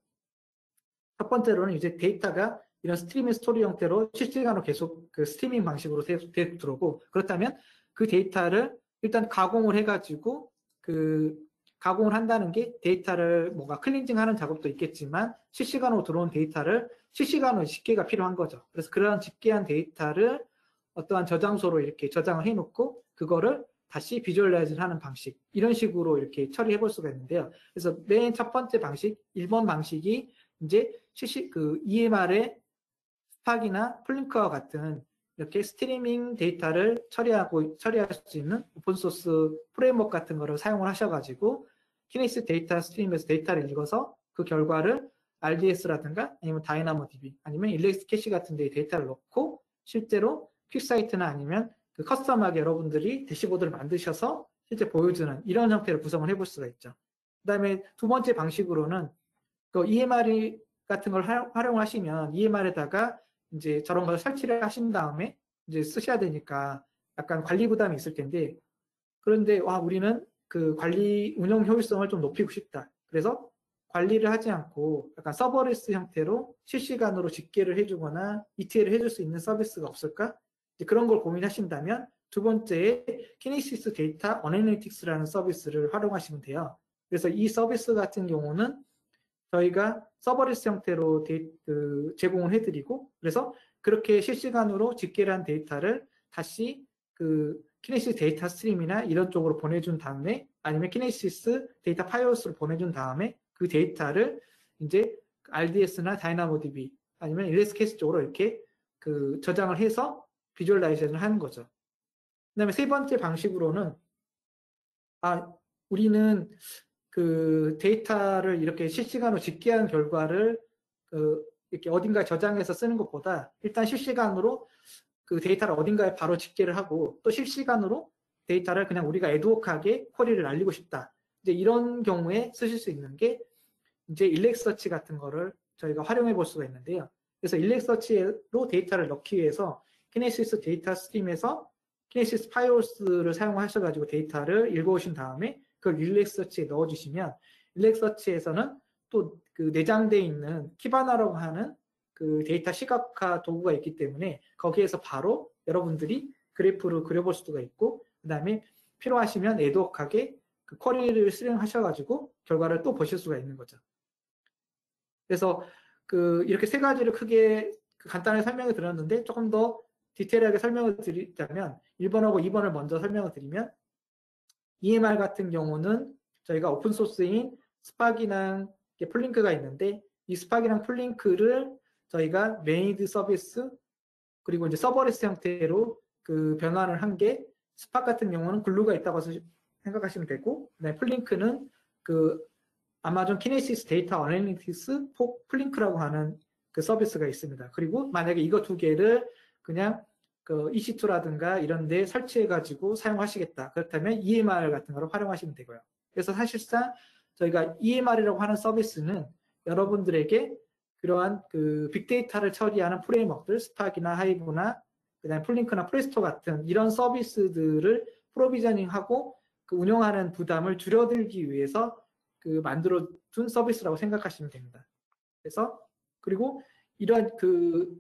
첫 번째로는 이제 데이터가 이런 스트리밍 스토리 형태로 실시간으로 계속 그 스트리밍 방식으로 들어오고, 그렇다면 그 데이터를 일단 가공을 해가지고 그 가공을 한다는 게 데이터를 뭔가 클렌징 하는 작업도 있겠지만 실시간으로 들어온 데이터를 실시간으로 집계가 필요한 거죠. 그래서 그런 집계한 데이터를 어떠한 저장소로 이렇게 저장을 해놓고 그거를 다시 비주얼라이즈를 하는 방식, 이런 식으로 이렇게 처리해 볼 수가 있는데요. 그래서 맨 첫 번째 방식, 1번 방식이 이제 그 EMR의 스팍이나 플링크와 같은 이렇게 스트리밍 데이터를 처리할 수 있는 오픈소스 프레임워크 같은 거를 사용을 하셔가지고 키네시스 데이터 스트리밍에서 데이터를 읽어서 그 결과를 RDS라든가 아니면 다이나모DB 아니면 일렉스 캐시 같은 데에 데이터를 넣고 실제로 퀵사이트나 아니면 그 커스텀하게 여러분들이 대시보드를 만드셔서 실제 보여주는 이런 형태를 구성을 해볼 수가 있죠. 그 다음에 두 번째 방식으로는 그 EMR 같은 걸 활용하시면 EMR에다가 이제 저런 걸 설치를 하신 다음에 이제 쓰셔야 되니까 약간 관리 부담이 있을 텐데, 그런데 우리는 그 관리 운영 효율성을 좀 높이고 싶다. 그래서 관리를 하지 않고 약간 서버리스 형태로 실시간으로 집계를 해주거나 ETL을 해줄 수 있는 서비스가 없을까? 그런 걸 고민하신다면 두 번째에 키네시스 데이터 어널리틱스라는 서비스를 활용하시면 돼요. 그래서 이 서비스 같은 경우는 저희가 서버리스 형태로 제공을 해드리고, 그래서 그렇게 실시간으로 집계를 한 데이터를 다시 그 키네시스 데이터 스트림이나 이런 쪽으로 보내준 다음에, 아니면 키네시스 데이터 파이어스로 보내준 다음에 그 데이터를 이제 RDS나 다이나모DB 아니면 일렉스캐시 쪽으로 이렇게 그 저장을 해서 비주얼라이제이션을 하는 거죠. 그 다음에 세 번째 방식으로는 우리는 그 데이터를 이렇게 실시간으로 집계한 결과를 이렇게 어딘가에 저장해서 쓰는 것보다 일단 실시간으로 그 데이터를 어딘가에 바로 집계를 하고 또 실시간으로 데이터를 그냥 우리가 애드호크하게 쿼리를 날리고 싶다. 이제 이런 경우에 쓰실 수 있는 게 이제 일렉서치 같은 거를 저희가 활용해 볼 수가 있는데요. 그래서 일렉서치로 데이터를 넣기 위해서 키네시스 데이터 스트림에서 키네시스 파이오스를 사용하셔가지고 데이터를 읽어오신 다음에 그걸 일렉서치에 넣어주시면 일렉서치에서는 또 그 내장되어 있는 키바나라고 하는 그 데이터 시각화 도구가 있기 때문에 거기에서 바로 여러분들이 그래프를 그려볼 수가 있고, 그 다음에 필요하시면 애드호크하게 그 쿼리를 수령하셔가지고 결과를 또 보실 수가 있는 거죠. 그래서 그 이렇게 세 가지를 크게 간단하게 설명을 드렸는데, 조금 더 디테일하게 설명을 드리자면 1번하고 2번을 먼저 설명을 드리면, EMR 같은 경우는 저희가 오픈소스인 스팍이랑 플링크가 있는데, 이 스팍이랑 플링크를 저희가 메이드 서비스 그리고 이제 서버리스 형태로 그 변환을 한 게, 스팍 같은 경우는 글루가 있다고 생각하시면 되고, 플링크는 그 아마존 키네시스 데이터 어널리틱스 플링크라고 하는 그 서비스가 있습니다. 그리고 만약에 이거 두 개를 그냥 그 EC2라든가 이런 데 설치해가지고 사용하시겠다. 그렇다면 EMR 같은 거를 활용하시면 되고요. 그래서 사실상 저희가 EMR이라고 하는 서비스는 여러분들에게 그러한 그 빅데이터를 처리하는 프레임워크들, 스팍이나 하이브나 그다음에 플링크나 프레스토 같은 이런 서비스들을 프로비저닝하고 그 운영하는 부담을 줄여들기 위해서 그 만들어둔 서비스라고 생각하시면 됩니다. 그래서 그리고 이런 그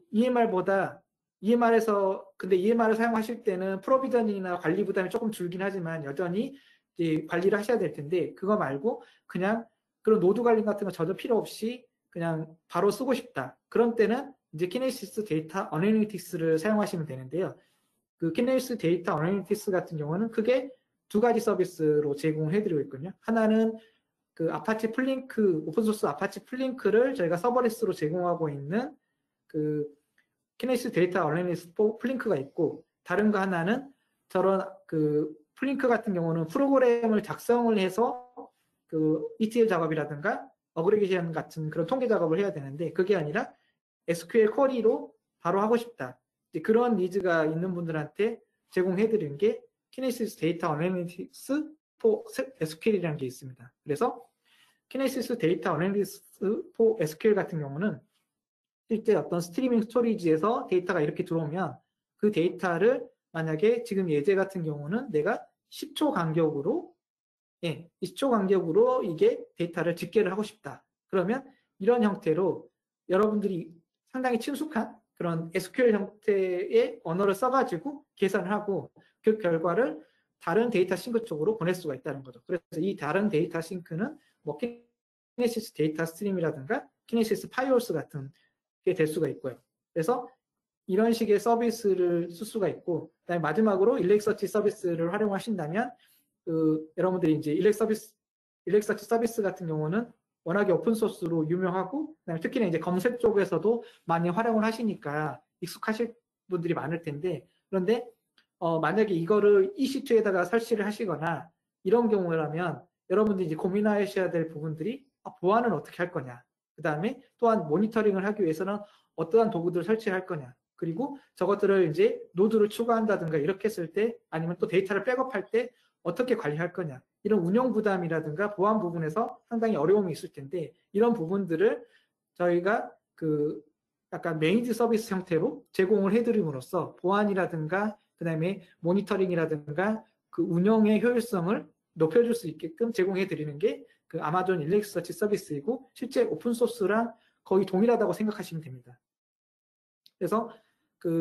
EMR에서 근데 EMR을 사용하실 때는 프로비저닝이나 관리 부담이 조금 줄긴 하지만 여전히 이제 관리를 하셔야 될 텐데, 그거 말고 그냥 그런 노드 관리 같은 거 전혀 필요 없이 그냥 바로 쓰고 싶다. 그런 때는 이제 키네시스 데이터 어널리틱스를 사용하시면 되는데요. 그 키네시스 데이터 어널리틱스 같은 경우는 크게 두 가지 서비스로 제공을 해드리고 있거든요. 하나는 그 아파치 플링크, 오픈소스 아파치 플링크를 저희가 서버리스로 제공하고 있는 그 키네시스 데이터 어널리틱스 플링크가 있고, 다른 거 하나는 저런 그 플링크 같은 경우는 프로그램을 작성을 해서 그 ETL 작업이라든가 어그리게이션 같은 그런 통계 작업을 해야 되는데 그게 아니라 SQL 쿼리로 바로 하고 싶다. 그런 니즈가 있는 분들한테 제공해드린 게 키네시스 데이터 어널리틱스 for SQL이라는 게 있습니다. 그래서 키네시스 데이터 어널리틱스 for SQL 같은 경우는 실제 어떤 스트리밍 스토리지에서 데이터가 이렇게 들어오면 그 데이터를 만약에 지금 예제 같은 경우는 내가 10초 간격으로 10초 간격으로 이게 데이터를 집계를 하고 싶다. 그러면 이런 형태로 여러분들이 상당히 친숙한 그런 SQL 형태의 언어를 써가지고 계산을 하고 그 결과를 다른 데이터 싱크 쪽으로 보낼 수가 있다는 거죠. 그래서 이 다른 데이터 싱크는 뭐 키네시스 데이터 스트림이라든가 키네시스 파이올스 같은 게 될 수가 있고요. 그래서 이런 식의 서비스를 쓸 수가 있고, 그다음에 마지막으로 일렉서치 서비스를 활용하신다면 여러분들이 이제 일렉서치 서비스 같은 경우는 워낙에 오픈소스로 유명하고, 특히나 이제 검색 쪽에서도 많이 활용을 하시니까 익숙하실 분들이 많을 텐데, 그런데 만약에 이거를 EC2에다가 설치를 하시거나 이런 경우라면 여러분들이 이제 고민하셔야 될 부분들이 보안은 어떻게 할 거냐, 그 다음에 또한 모니터링을 하기 위해서는 어떠한 도구들을 설치할 거냐, 그리고 저것들을 이제 노드를 추가한다든가 이렇게 했을 때, 아니면 또 데이터를 백업할 때 어떻게 관리할 거냐, 이런 운영 부담이라든가 보안 부분에서 상당히 어려움이 있을 텐데, 이런 부분들을 저희가 약간 메이드 서비스 형태로 제공을 해드림으로써 보안이라든가 그 다음에 모니터링이라든가 그 운영의 효율성을 높여줄 수 있게끔 제공해드리는 게 그 아마존 일렉서치 서비스이고, 실제 오픈소스랑 거의 동일하다고 생각하시면 됩니다. 그래서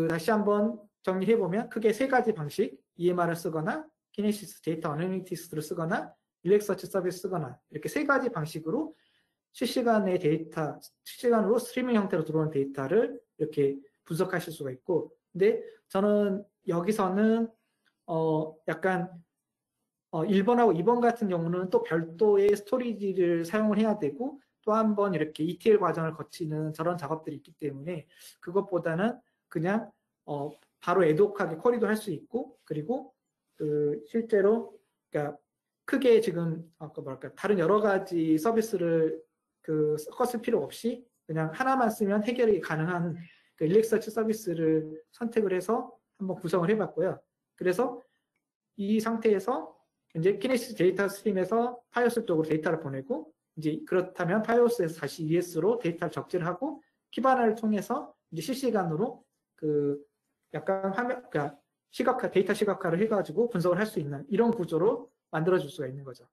다시 한번 정리해보면 크게 세 가지 방식, EMR을 쓰거나 키네시스 데이터 어널리틱스를 쓰거나 일렉서치 서비스 쓰거나, 이렇게 세 가지 방식으로 실시간의 데이터, 실시간으로 스트리밍 형태로 들어오는 데이터를 이렇게 분석하실 수가 있고, 근데 저는 여기서는 약간 1번하고 2번 같은 경우는 또 별도의 스토리지를 사용을 해야 되고, 또 한 번 이렇게 ETL 과정을 거치는 저런 작업들이 있기 때문에 그것보다는 그냥 바로 애독하게 쿼리도 할 수 있고, 그리고 실제로 그러니까 크게 지금 다른 여러 가지 서비스를 섞었을 필요 없이 그냥 하나만 쓰면 해결이 가능한 일렉서치 서비스를 선택을 해서 한번 구성을 해봤고요. 그래서 이 상태에서 이제 키네시스 데이터 스트림에서 파이오스 쪽으로 데이터를 보내고, 이제 그렇다면 파이오스에서 다시 ES로 데이터를 적재를 하고, 키바나를 통해서 이제 실시간으로 약간 그러니까 데이터 시각화를 해가지고 분석을 할 수 있는 이런 구조로 만들어줄 수가 있는 거죠.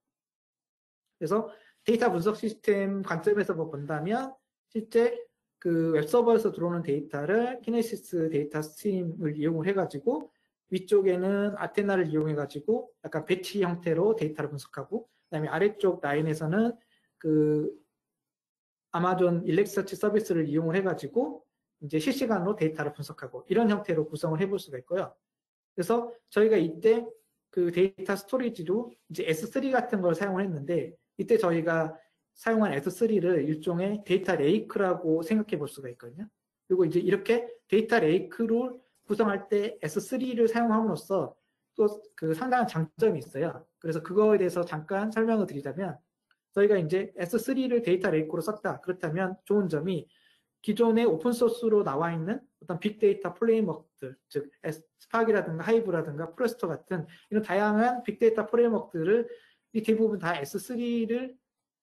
그래서 데이터 분석 시스템 관점에서 본다면 실제 웹서버에서 들어오는 데이터를 키네시스 데이터 스트림을 이용을 해가지고 위쪽에는 아테나를 이용해가지고 약간 배치 형태로 데이터를 분석하고, 그다음에 아래쪽 라인에서는 아마존 일렉서치 서비스를 이용을 해가지고 이제 실시간으로 데이터를 분석하고, 이런 형태로 구성을 해볼 수가 있고요. 그래서 저희가 이때 데이터 스토리지로 이제 S3 같은 걸 사용을 했는데, 이때 저희가 사용한 S3를 일종의 데이터 레이크라고 생각해 볼 수가 있거든요. 그리고 이제 이렇게 데이터 레이크를 구성할 때 S3를 사용함으로써 또 상당한 장점이 있어요. 그래서 그거에 대해서 잠깐 설명을 드리자면, 저희가 이제 S3를 데이터 레이크로 썼다. 그렇다면 좋은 점이 기존의 오픈소스로 나와 있는 어떤 빅데이터 프레임워크들, 즉 스파크라든가 하이브라든가 프레스토 같은 이런 다양한 빅데이터 프레임워크들을 대부분 다 S3를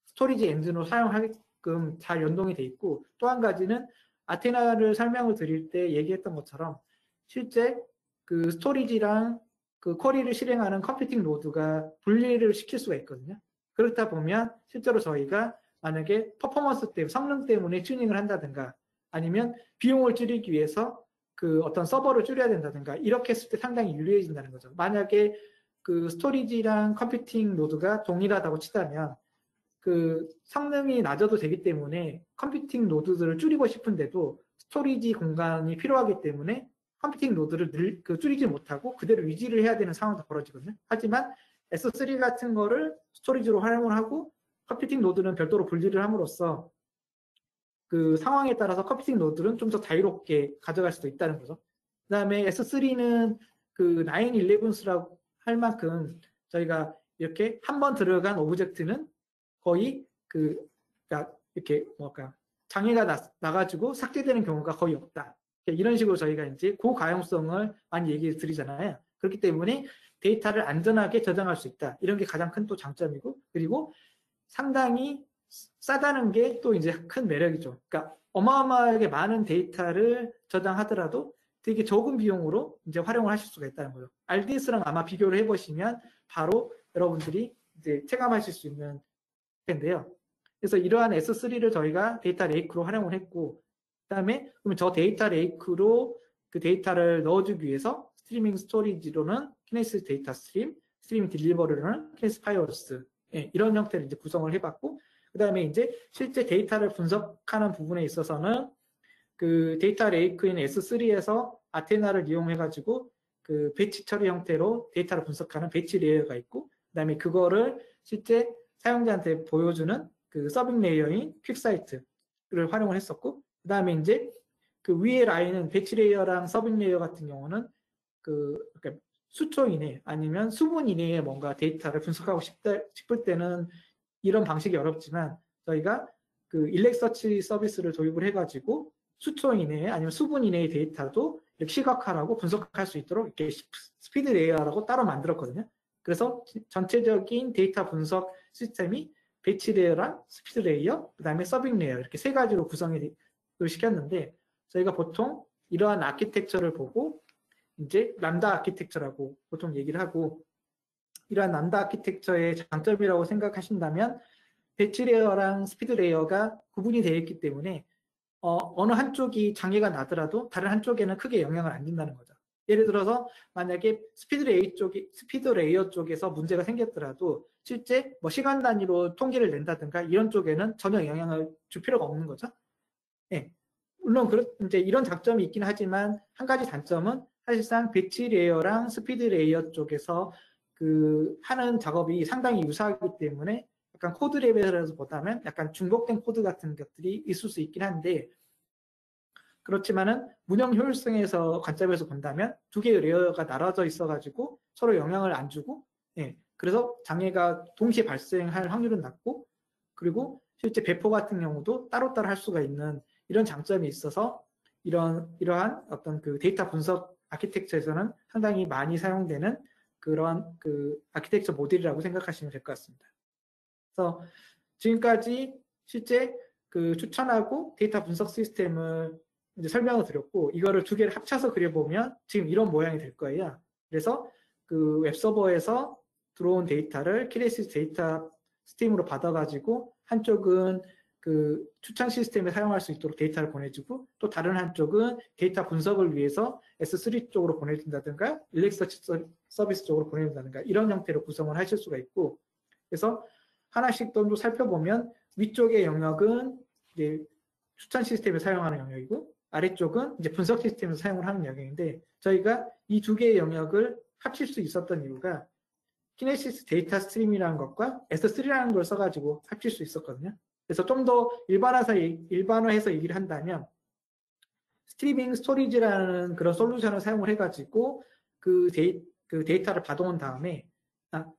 스토리지 엔진으로 사용하게끔 잘 연동이 돼 있고, 또 한 가지는 아테나를 설명을 드릴 때 얘기했던 것처럼 실제 스토리지랑 쿼리를 실행하는 컴퓨팅 노드가 분리를 시킬 수가 있거든요. 그렇다 보면 실제로 저희가 만약에 퍼포먼스 때문에, 성능 때문에 튜닝을 한다든가, 아니면 비용을 줄이기 위해서 어떤 서버를 줄여야 된다든가, 이렇게 했을 때 상당히 유리해진다는 거죠. 만약에 스토리지랑 컴퓨팅 노드가 동일하다고 치다면 성능이 낮아도 되기 때문에 컴퓨팅 노드들을 줄이고 싶은데도 스토리지 공간이 필요하기 때문에 컴퓨팅 노드를 줄이지 못하고 그대로 유지를 해야 되는 상황도 벌어지거든요. 하지만 S3 같은 거를 스토리지로 활용을 하고 컴퓨팅 노드는 별도로 분리를 함으로써 상황에 따라서 컴퓨팅 노드는 좀 더 자유롭게 가져갈 수도 있다는 거죠. 그 다음에 S3는 911s라고 할 만큼 저희가 이렇게 한번 들어간 오브젝트는 거의 그러니까 이렇게 뭐랄까 장애가 나가지고 삭제되는 경우가 거의 없다. 이런 식으로 저희가 이제 고가용성을 많이 얘기를 드리잖아요. 그렇기 때문에 데이터를 안전하게 저장할 수 있다. 이런 게 가장 큰 또 장점이고, 그리고 상당히 싸다는 게 또 이제 큰 매력이죠. 그러니까 어마어마하게 많은 데이터를 저장하더라도 되게 적은 비용으로 이제 활용을 하실 수가 있다는 거예요. RDS랑 아마 비교를 해보시면 바로 여러분들이 이제 체감하실 수 있는 텐데요. 그래서 이러한 S3를 저희가 데이터 레이크로 활용을 했고, 그 다음에 그러면 저 데이터 레이크로 그 데이터를 넣어주기 위해서 스트리밍 스토리지로는 키네시스 데이터 스트리밍 딜리버리로는 키네시스 파이어스, 이런 형태를 이제 구성을 해봤고, 그 다음에 이제 실제 데이터를 분석하는 부분에 있어서는 그 데이터 레이크인 S3에서 아테나를 이용해가지고 그 배치 처리 형태로 데이터를 분석하는 배치 레이어가 있고, 그 다음에 그거를 실제 사용자한테 보여주는 그 서빙 레이어인 퀵사이트를 활용을 했었고, 그 다음에 이제 그 위에 라인은 배치 레이어랑 서빙 레이어 같은 경우는 그러니까 수초 이내 아니면 수분 이내에 뭔가 데이터를 분석하고 싶을 때는 이런 방식이 어렵지만 저희가 그 일렉서치 서비스를 도입을 해가지고 수초 이내에 아니면 수분 이내의 데이터도 이렇게 시각화하고 분석할 수 있도록 이렇게 스피드 레이어라고 따로 만들었거든요. 그래서 전체적인 데이터 분석 시스템이 배치 레이어랑 스피드 레이어, 그 다음에 서빙 레이어 이렇게 세 가지로 구성을 시켰는데 저희가 보통 이러한 아키텍처를 보고 이제 람다 아키텍처라고 보통 얘기를 하고, 이러한 람다 아키텍처의 장점이라고 생각하신다면 배치 레이어랑 스피드 레이어가 구분이 되어 있기 때문에 어느 한쪽이 장애가 나더라도 다른 한쪽에는 크게 영향을 안 준다는 거죠. 예를 들어서 만약에 스피드 레이어 쪽에서 문제가 생겼더라도 실제 뭐 시간 단위로 통계를 낸다든가 이런 쪽에는 전혀 영향을 줄 필요가 없는 거죠. 예. 물론 이제 이런 장점이 있긴 하지만 한 가지 단점은 사실상 배치 레이어랑 스피드 레이어 쪽에서 그 하는 작업이 상당히 유사하기 때문에 약간 코드 레벨에서 보다면 약간 중복된 코드 같은 것들이 있을 수 있긴 한데, 그렇지만은 문형 효율성에서 관점에서 본다면 두 개의 레이어가 나눠져 있어가지고 서로 영향을 안 주고, 그래서 장애가 동시에 발생할 확률은 낮고, 그리고 실제 배포 같은 경우도 따로따로 할 수가 있는 이런 장점이 있어서 이러한 어떤 그 데이터 분석 아키텍처에서는 상당히 많이 사용되는 그런 그 아키텍처 모델이라고 생각하시면 될 것 같습니다. 그래서 지금까지 실제 그 추천하고 데이터 분석 시스템을 이제 설명을 드렸고, 이거를 두 개를 합쳐서 그려보면 지금 이런 모양이 될 거예요. 그래서 그 웹서버에서 들어온 데이터를 키네시스 데이터 스팀으로 받아가지고 한쪽은 그 추천 시스템에 사용할 수 있도록 데이터를 보내주고, 또 다른 한쪽은 데이터 분석을 위해서 S3 쪽으로 보내준다든가 일렉서치 서비스 쪽으로 보내준다든가 이런 형태로 구성을 하실 수가 있고, 그래서 하나씩 또 살펴보면 위쪽의 영역은 이제 추천 시스템에 사용하는 영역이고, 아래쪽은 이제 분석 시스템에서 사용을 하는 영역인데, 저희가 이 두 개의 영역을 합칠 수 있었던 이유가 키네시스 데이터 스트림이라는 것과 S3라는 걸 써가지고 합칠 수 있었거든요. 그래서 좀 더 일반화해서 얘기를 한다면 스트리밍 스토리지라는 그런 솔루션을 사용을 해가지고 그 데이터를 받아온 다음에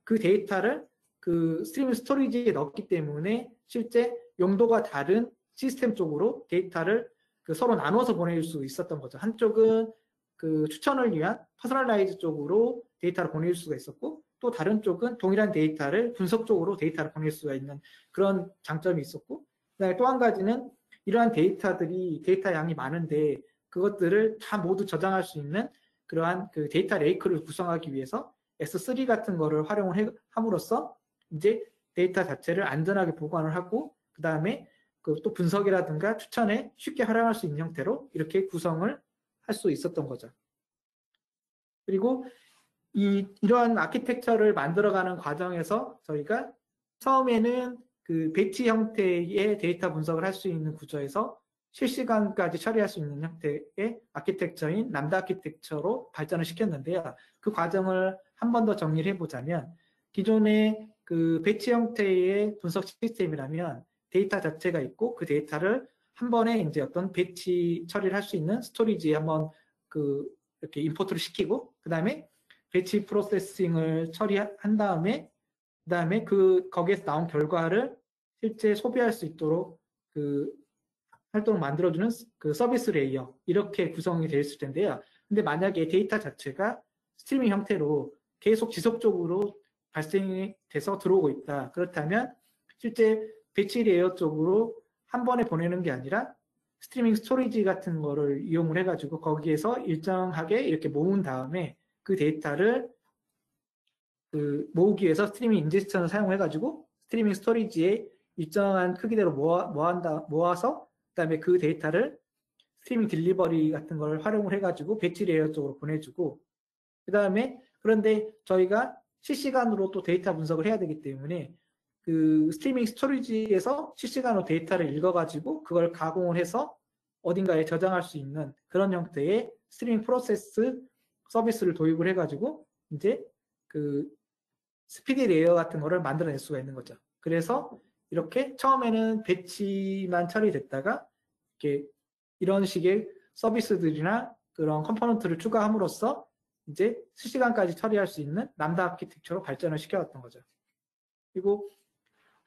그 데이터를 그 스트리밍 스토리지에 넣었기 때문에 실제 용도가 다른 시스템 쪽으로 데이터를 그 서로 나눠서 보낼 수 있었던 거죠. 한쪽은 그 추천을 위한 퍼스널라이즈 쪽으로 데이터를 보낼 수가 있었고, 또 다른 쪽은 동일한 데이터를 분석 쪽으로 데이터를 보낼 수가 있는 그런 장점이 있었고, 그다음에 또 한 가지는 이러한 데이터 양이 많은데 그것들을 다 모두 저장할 수 있는 그러한 그 데이터 레이크를 구성하기 위해서 S3 같은 거를 활용을 함으로써 이제 데이터 자체를 안전하게 보관을 하고, 그 다음에 그 또 분석이라든가 추천에 쉽게 활용할 수 있는 형태로 이렇게 구성을 할 수 있었던 거죠. 그리고 이러한 아키텍처를 만들어가는 과정에서 저희가 처음에는 그 배치 형태의 데이터 분석을 할 수 있는 구조에서 실시간까지 처리할 수 있는 형태의 아키텍처인 람다 아키텍처로 발전을 시켰는데요. 그 과정을 한 번 더 정리를 해보자면, 기존의 그 배치 형태의 분석 시스템이라면 데이터 자체가 있고 그 데이터를 한 번에 이제 어떤 배치 처리를 할 수 있는 스토리지에 한번 그 이렇게 임포트를 시키고, 그 다음에 배치 프로세싱을 처리한 다음에, 그 다음에 거기에서 나온 결과를 실제 소비할 수 있도록 그 활동을 만들어주는 그 서비스 레이어 이렇게 구성이 되어 있을 텐데요. 근데 만약에 데이터 자체가 스트리밍 형태로 계속 지속적으로 발생이 돼서 들어오고 있다. 그렇다면 실제 배치 레이어 쪽으로 한 번에 보내는 게 아니라 스트리밍 스토리지 같은 거를 이용을 해가지고 거기에서 일정하게 이렇게 모은 다음에 그 데이터를 그 모으기 위해서 스트리밍 인젝션을 사용해가지고 스트리밍 스토리지에 일정한 크기대로 모아서 그다음에 그 데이터를 스트리밍 딜리버리 같은 걸 활용을 해가지고 배치 레이어 쪽으로 보내주고 그다음에 그런데 저희가 실시간으로 또 데이터 분석을 해야 되기 때문에 그 스트리밍 스토리지에서 실시간으로 데이터를 읽어가지고 그걸 가공을 해서 어딘가에 저장할 수 있는 그런 형태의 스트리밍 프로세스 서비스를 도입을 해가지고 이제 그 스피디 레이어 같은 거를 만들어낼 수가 있는 거죠. 그래서 이렇게 처음에는 배치만 처리됐다가 이렇게 이런 식의 서비스들이나 그런 컴포넌트를 추가함으로써 이제 실시간까지 처리할 수 있는 람다 아키텍처로 발전을 시켜왔던 거죠. 그리고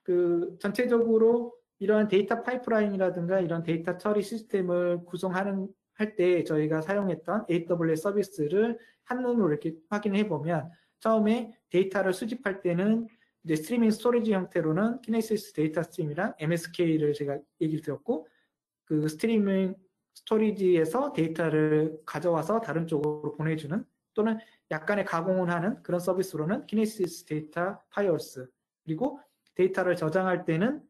그 전체적으로 이러한 데이터 파이프라인이라든가 이런 데이터 처리 시스템을 할 때 저희가 사용했던 AWS 서비스를 한눈으로 이렇게 확인해 보면 처음에 데이터를 수집할 때는 이제 스트리밍 스토리지 형태로는 키네시스 데이터 스트림이랑 MSK를 제가 얘기를 드렸고 그 스트리밍 스토리지에서 데이터를 가져와서 다른 쪽으로 보내주는 또는 약간의 가공을 하는 그런 서비스로는 키네시스 데이터 파이어스 그리고 데이터를 저장할 때는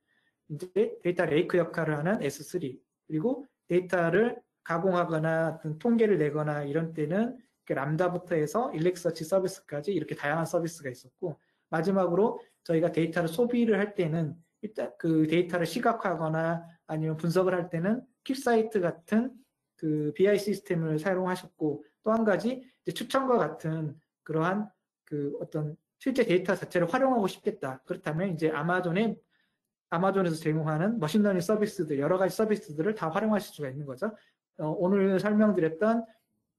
이제 데이터 레이크 역할을 하는 S3 그리고 데이터를 가공하거나 어떤 통계를 내거나 이런 때는 람다부터 해서 일렉서치 서비스까지 이렇게 다양한 서비스가 있었고 마지막으로 저희가 데이터를 소비를 할 때는 일단 그 데이터를 시각화하거나 아니면 분석을 할 때는 킵사이트 같은 그 BI 시스템을 사용하셨고 또 한 가지 추천과 같은 그러한 그 어떤 실제 데이터 자체를 활용하고 싶겠다. 그렇다면 이제 아마존에서 제공하는 머신러닝 서비스들 여러 가지 서비스들을 다 활용하실 수가 있는 거죠. 오늘 설명드렸던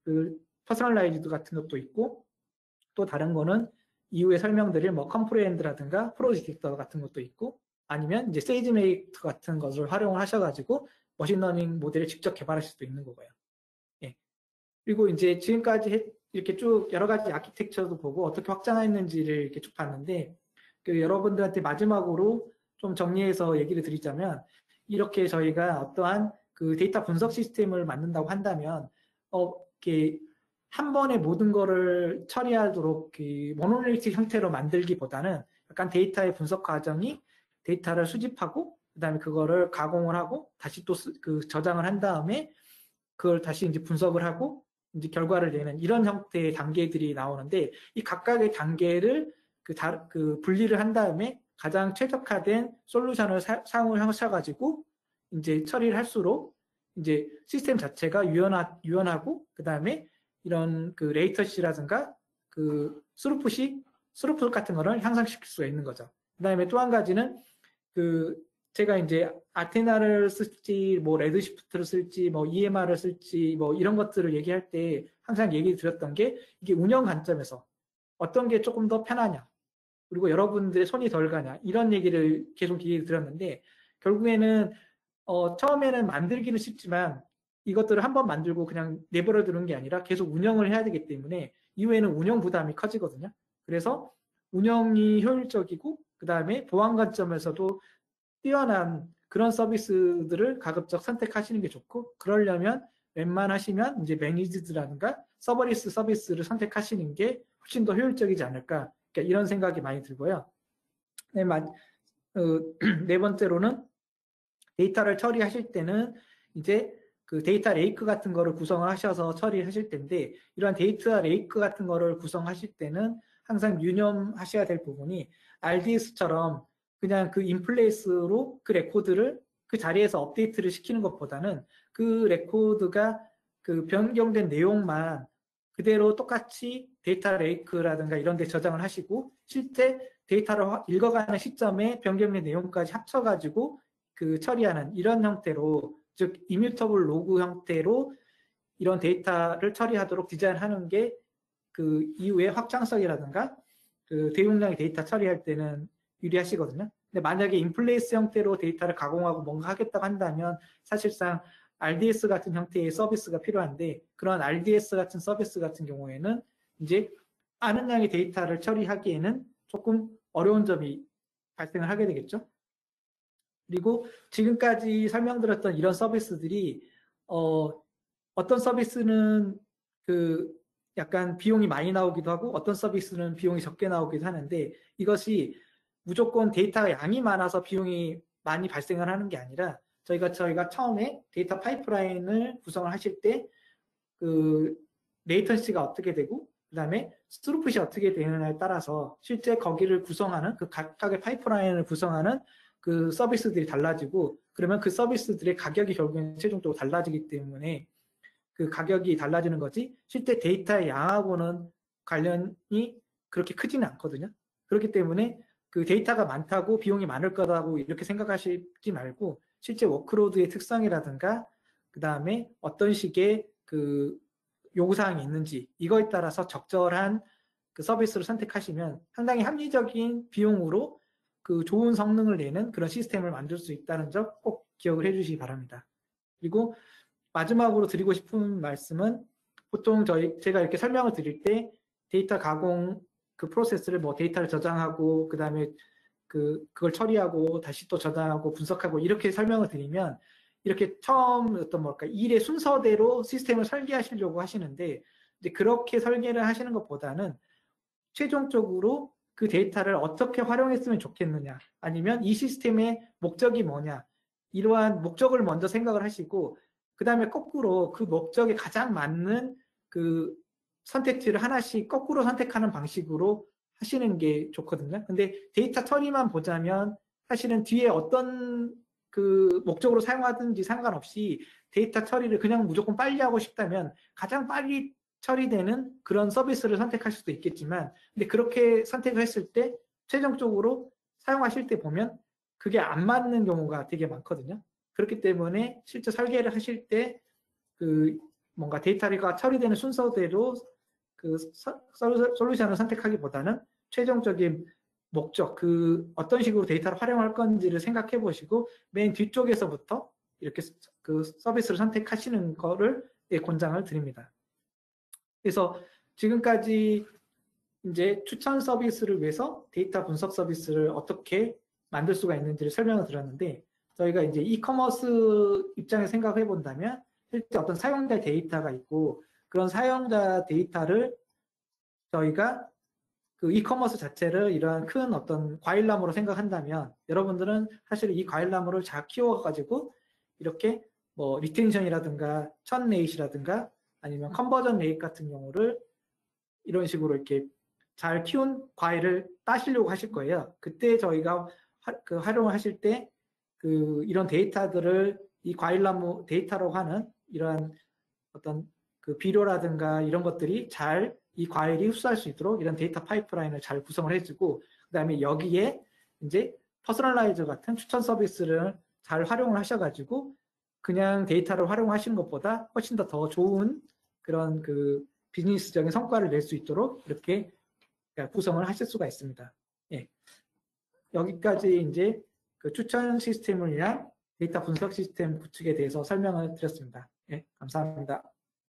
그 퍼스널라이즈드 같은 것도 있고 또 다른 거는 이후에 설명드릴 뭐 컴프레hen드라든가 프로디텍터 같은 것도 있고 아니면 이제 세이지메이트 같은 것을 활용을 하셔가지고 머신러닝 모델을 직접 개발하실 수도 있는 거고요. 예. 그리고 이제 지금까지 이렇게 쭉 여러 가지 아키텍처도 보고 어떻게 확장했는지를 이렇게 쭉 봤는데 그 여러분들한테 마지막으로 좀 정리해서 얘기를 드리자면 이렇게 저희가 어떠한 그 데이터 분석 시스템을 만든다고 한다면 이렇게 한 번에 모든 거를 처리하도록 그 모노리틱 형태로 만들기보다는 약간 데이터의 분석 과정이 데이터를 수집하고 그다음에 그거를 가공을 하고 다시 또 그 저장을 한 다음에 그걸 다시 이제 분석을 하고 이제 결과를 내는 이런 형태의 단계들이 나오는데 이 각각의 단계를 그 분리를 한 다음에 가장 최적화된 솔루션을 사용을 하셔가지고 이제 처리를 할수록 이제 시스템 자체가 유연하고 그 다음에 이런 그 레이턴시라든가 그 스루풋 같은 거를 향상시킬 수가 있는 거죠. 그 다음에 또 한 가지는 그 제가 이제 아테나를 쓸지 뭐 레드시프트를 쓸지 뭐 EMR을 쓸지 뭐 이런 것들을 얘기할 때 항상 얘기 드렸던 게 이게 운영 관점에서 어떤 게 조금 더 편하냐 그리고 여러분들의 손이 덜 가냐 이런 얘기를 계속 얘기 드렸는데 결국에는 처음에는 만들기는 쉽지만 이것들을 한번 만들고 그냥 내버려 두는 게 아니라 계속 운영을 해야 되기 때문에 이후에는 운영 부담이 커지거든요. 그래서 운영이 효율적이고 그 다음에 보안 관점에서도 뛰어난 그런 서비스들을 가급적 선택하시는 게 좋고 그러려면 웬만하시면 이제 매니지드라든가 서버리스 서비스를 선택하시는 게 훨씬 더 효율적이지 않을까 그러니까 이런 생각이 많이 들고요. 네 번째로는 데이터를 처리하실 때는 이제 그 데이터 레이크 같은 거를 구성을 하셔서 처리하실 텐데 이러한 데이터 레이크 같은 거를 구성하실 때는 항상 유념하셔야 될 부분이 RDS처럼 그냥 그 인플레이스로 그 레코드를 그 자리에서 업데이트를 시키는 것보다는 그 레코드가 그 변경된 내용만 그대로 똑같이 데이터 레이크라든가 이런 데 저장을 하시고 실제 데이터를 읽어가는 시점에 변경된 내용까지 합쳐가지고 그 처리하는 이런 형태로 즉 이뮤터블 로그 형태로 이런 데이터를 처리하도록 디자인하는 게 그 이후에 확장성이라든가 그 대용량의 데이터 처리할 때는 유리하시거든요. 근데 만약에 인플레이스 형태로 데이터를 가공하고 뭔가 하겠다고 한다면 사실상 RDS 같은 형태의 서비스가 필요한데 그런 RDS 같은 서비스 같은 경우에는 이제 많은 양의 데이터를 처리하기에는 조금 어려운 점이 발생을 하게 되겠죠. 그리고 지금까지 설명드렸던 이런 서비스들이 어떤 서비스는 그 약간 비용이 많이 나오기도 하고 어떤 서비스는 비용이 적게 나오기도 하는데 이것이 무조건 데이터가 양이 많아서 비용이 많이 발생을 하는 게 아니라 저희가 처음에 데이터 파이프라인을 구성을 하실 때 그 레이턴시가 어떻게 되고 그다음에 스루풋이 어떻게 되느냐에 따라서 실제 거기를 구성하는 그 각각의 파이프라인을 구성하는 그 서비스들이 달라지고 그러면 그 서비스들의 가격이 결국엔 최종적으로 달라지기 때문에 그 가격이 달라지는 거지 실제 데이터의 양하고는 관련이 그렇게 크지는 않거든요. 그렇기 때문에 그 데이터가 많다고 비용이 많을 거라고 이렇게 생각하시지 말고 실제 워크로드의 특성이라든가 그 다음에 어떤 식의 그 요구사항이 있는지 이거에 따라서 적절한 그 서비스를 선택하시면 상당히 합리적인 비용으로 그 좋은 성능을 내는 그런 시스템을 만들 수 있다는 점 꼭 기억을 해주시기 바랍니다. 그리고 마지막으로 드리고 싶은 말씀은 보통 제가 이렇게 설명을 드릴 때 데이터 가공 그 프로세스를 뭐 데이터를 저장하고 그 다음에 그걸 처리하고 다시 또 저장하고 분석하고 이렇게 설명을 드리면 이렇게 처음 어떤 뭘까 일의 순서대로 시스템을 설계하시려고 하시는데 이제 그렇게 설계를 하시는 것보다는 최종적으로 그 데이터를 어떻게 활용했으면 좋겠느냐 아니면 이 시스템의 목적이 뭐냐 이러한 목적을 먼저 생각을 하시고 그 다음에 거꾸로 그 목적에 가장 맞는 그 선택지를 하나씩 거꾸로 선택하는 방식으로 하시는 게 좋거든요. 근데 데이터 처리만 보자면 사실은 뒤에 어떤 그 목적으로 사용하든지 상관없이 데이터 처리를 그냥 무조건 빨리 하고 싶다면 가장 빨리 처리되는 그런 서비스를 선택할 수도 있겠지만 근데 그렇게 선택을 했을 때 최종적으로 사용하실 때 보면 그게 안 맞는 경우가 되게 많거든요. 그렇기 때문에 실제 설계를 하실 때 그 뭔가 데이터가 처리되는 순서대로 그 솔루션을 선택하기보다는 최종적인 목적, 그 어떤 식으로 데이터를 활용할 건지를 생각해 보시고 맨 뒤쪽에서부터 이렇게 그 서비스를 선택하시는 거를 권장을 드립니다. 그래서 지금까지 이제 추천 서비스를 위해서 데이터 분석 서비스를 어떻게 만들 수가 있는지를 설명을 드렸는데 저희가 이제 이커머스 입장에서 생각해 본다면 실제 어떤 사용자 데이터가 있고 그런 사용자 데이터를 저희가 그 이커머스 자체를 이러한 큰 어떤 과일나무로 생각한다면 여러분들은 사실 이 과일나무를 잘 키워가지고 이렇게 뭐 리텐션이라든가 천 레이시라든가 아니면 컨버전 레이트 같은 경우를 이런 식으로 이렇게 잘 키운 과일을 따시려고 하실 거예요. 그때 저희가 활용을 하실 때 이런 데이터들을 이 과일나무 데이터라고 하는 이러한 어떤 그 비료라든가 이런 것들이 잘 이 과일이 흡수할 수 있도록 이런 데이터 파이프라인을 잘 구성을 해주고 그 다음에 여기에 이제 퍼스널라이저 같은 추천 서비스를 잘 활용을 하셔가지고 그냥 데이터를 활용하시는 것보다 훨씬 더 좋은 그런 그 비즈니스적인 성과를 낼 수 있도록 이렇게 구성을 하실 수가 있습니다. 예. 여기까지 이제 그 추천 시스템을 위한 데이터 분석 시스템 구축에 대해서 설명을 드렸습니다. 예, 감사합니다.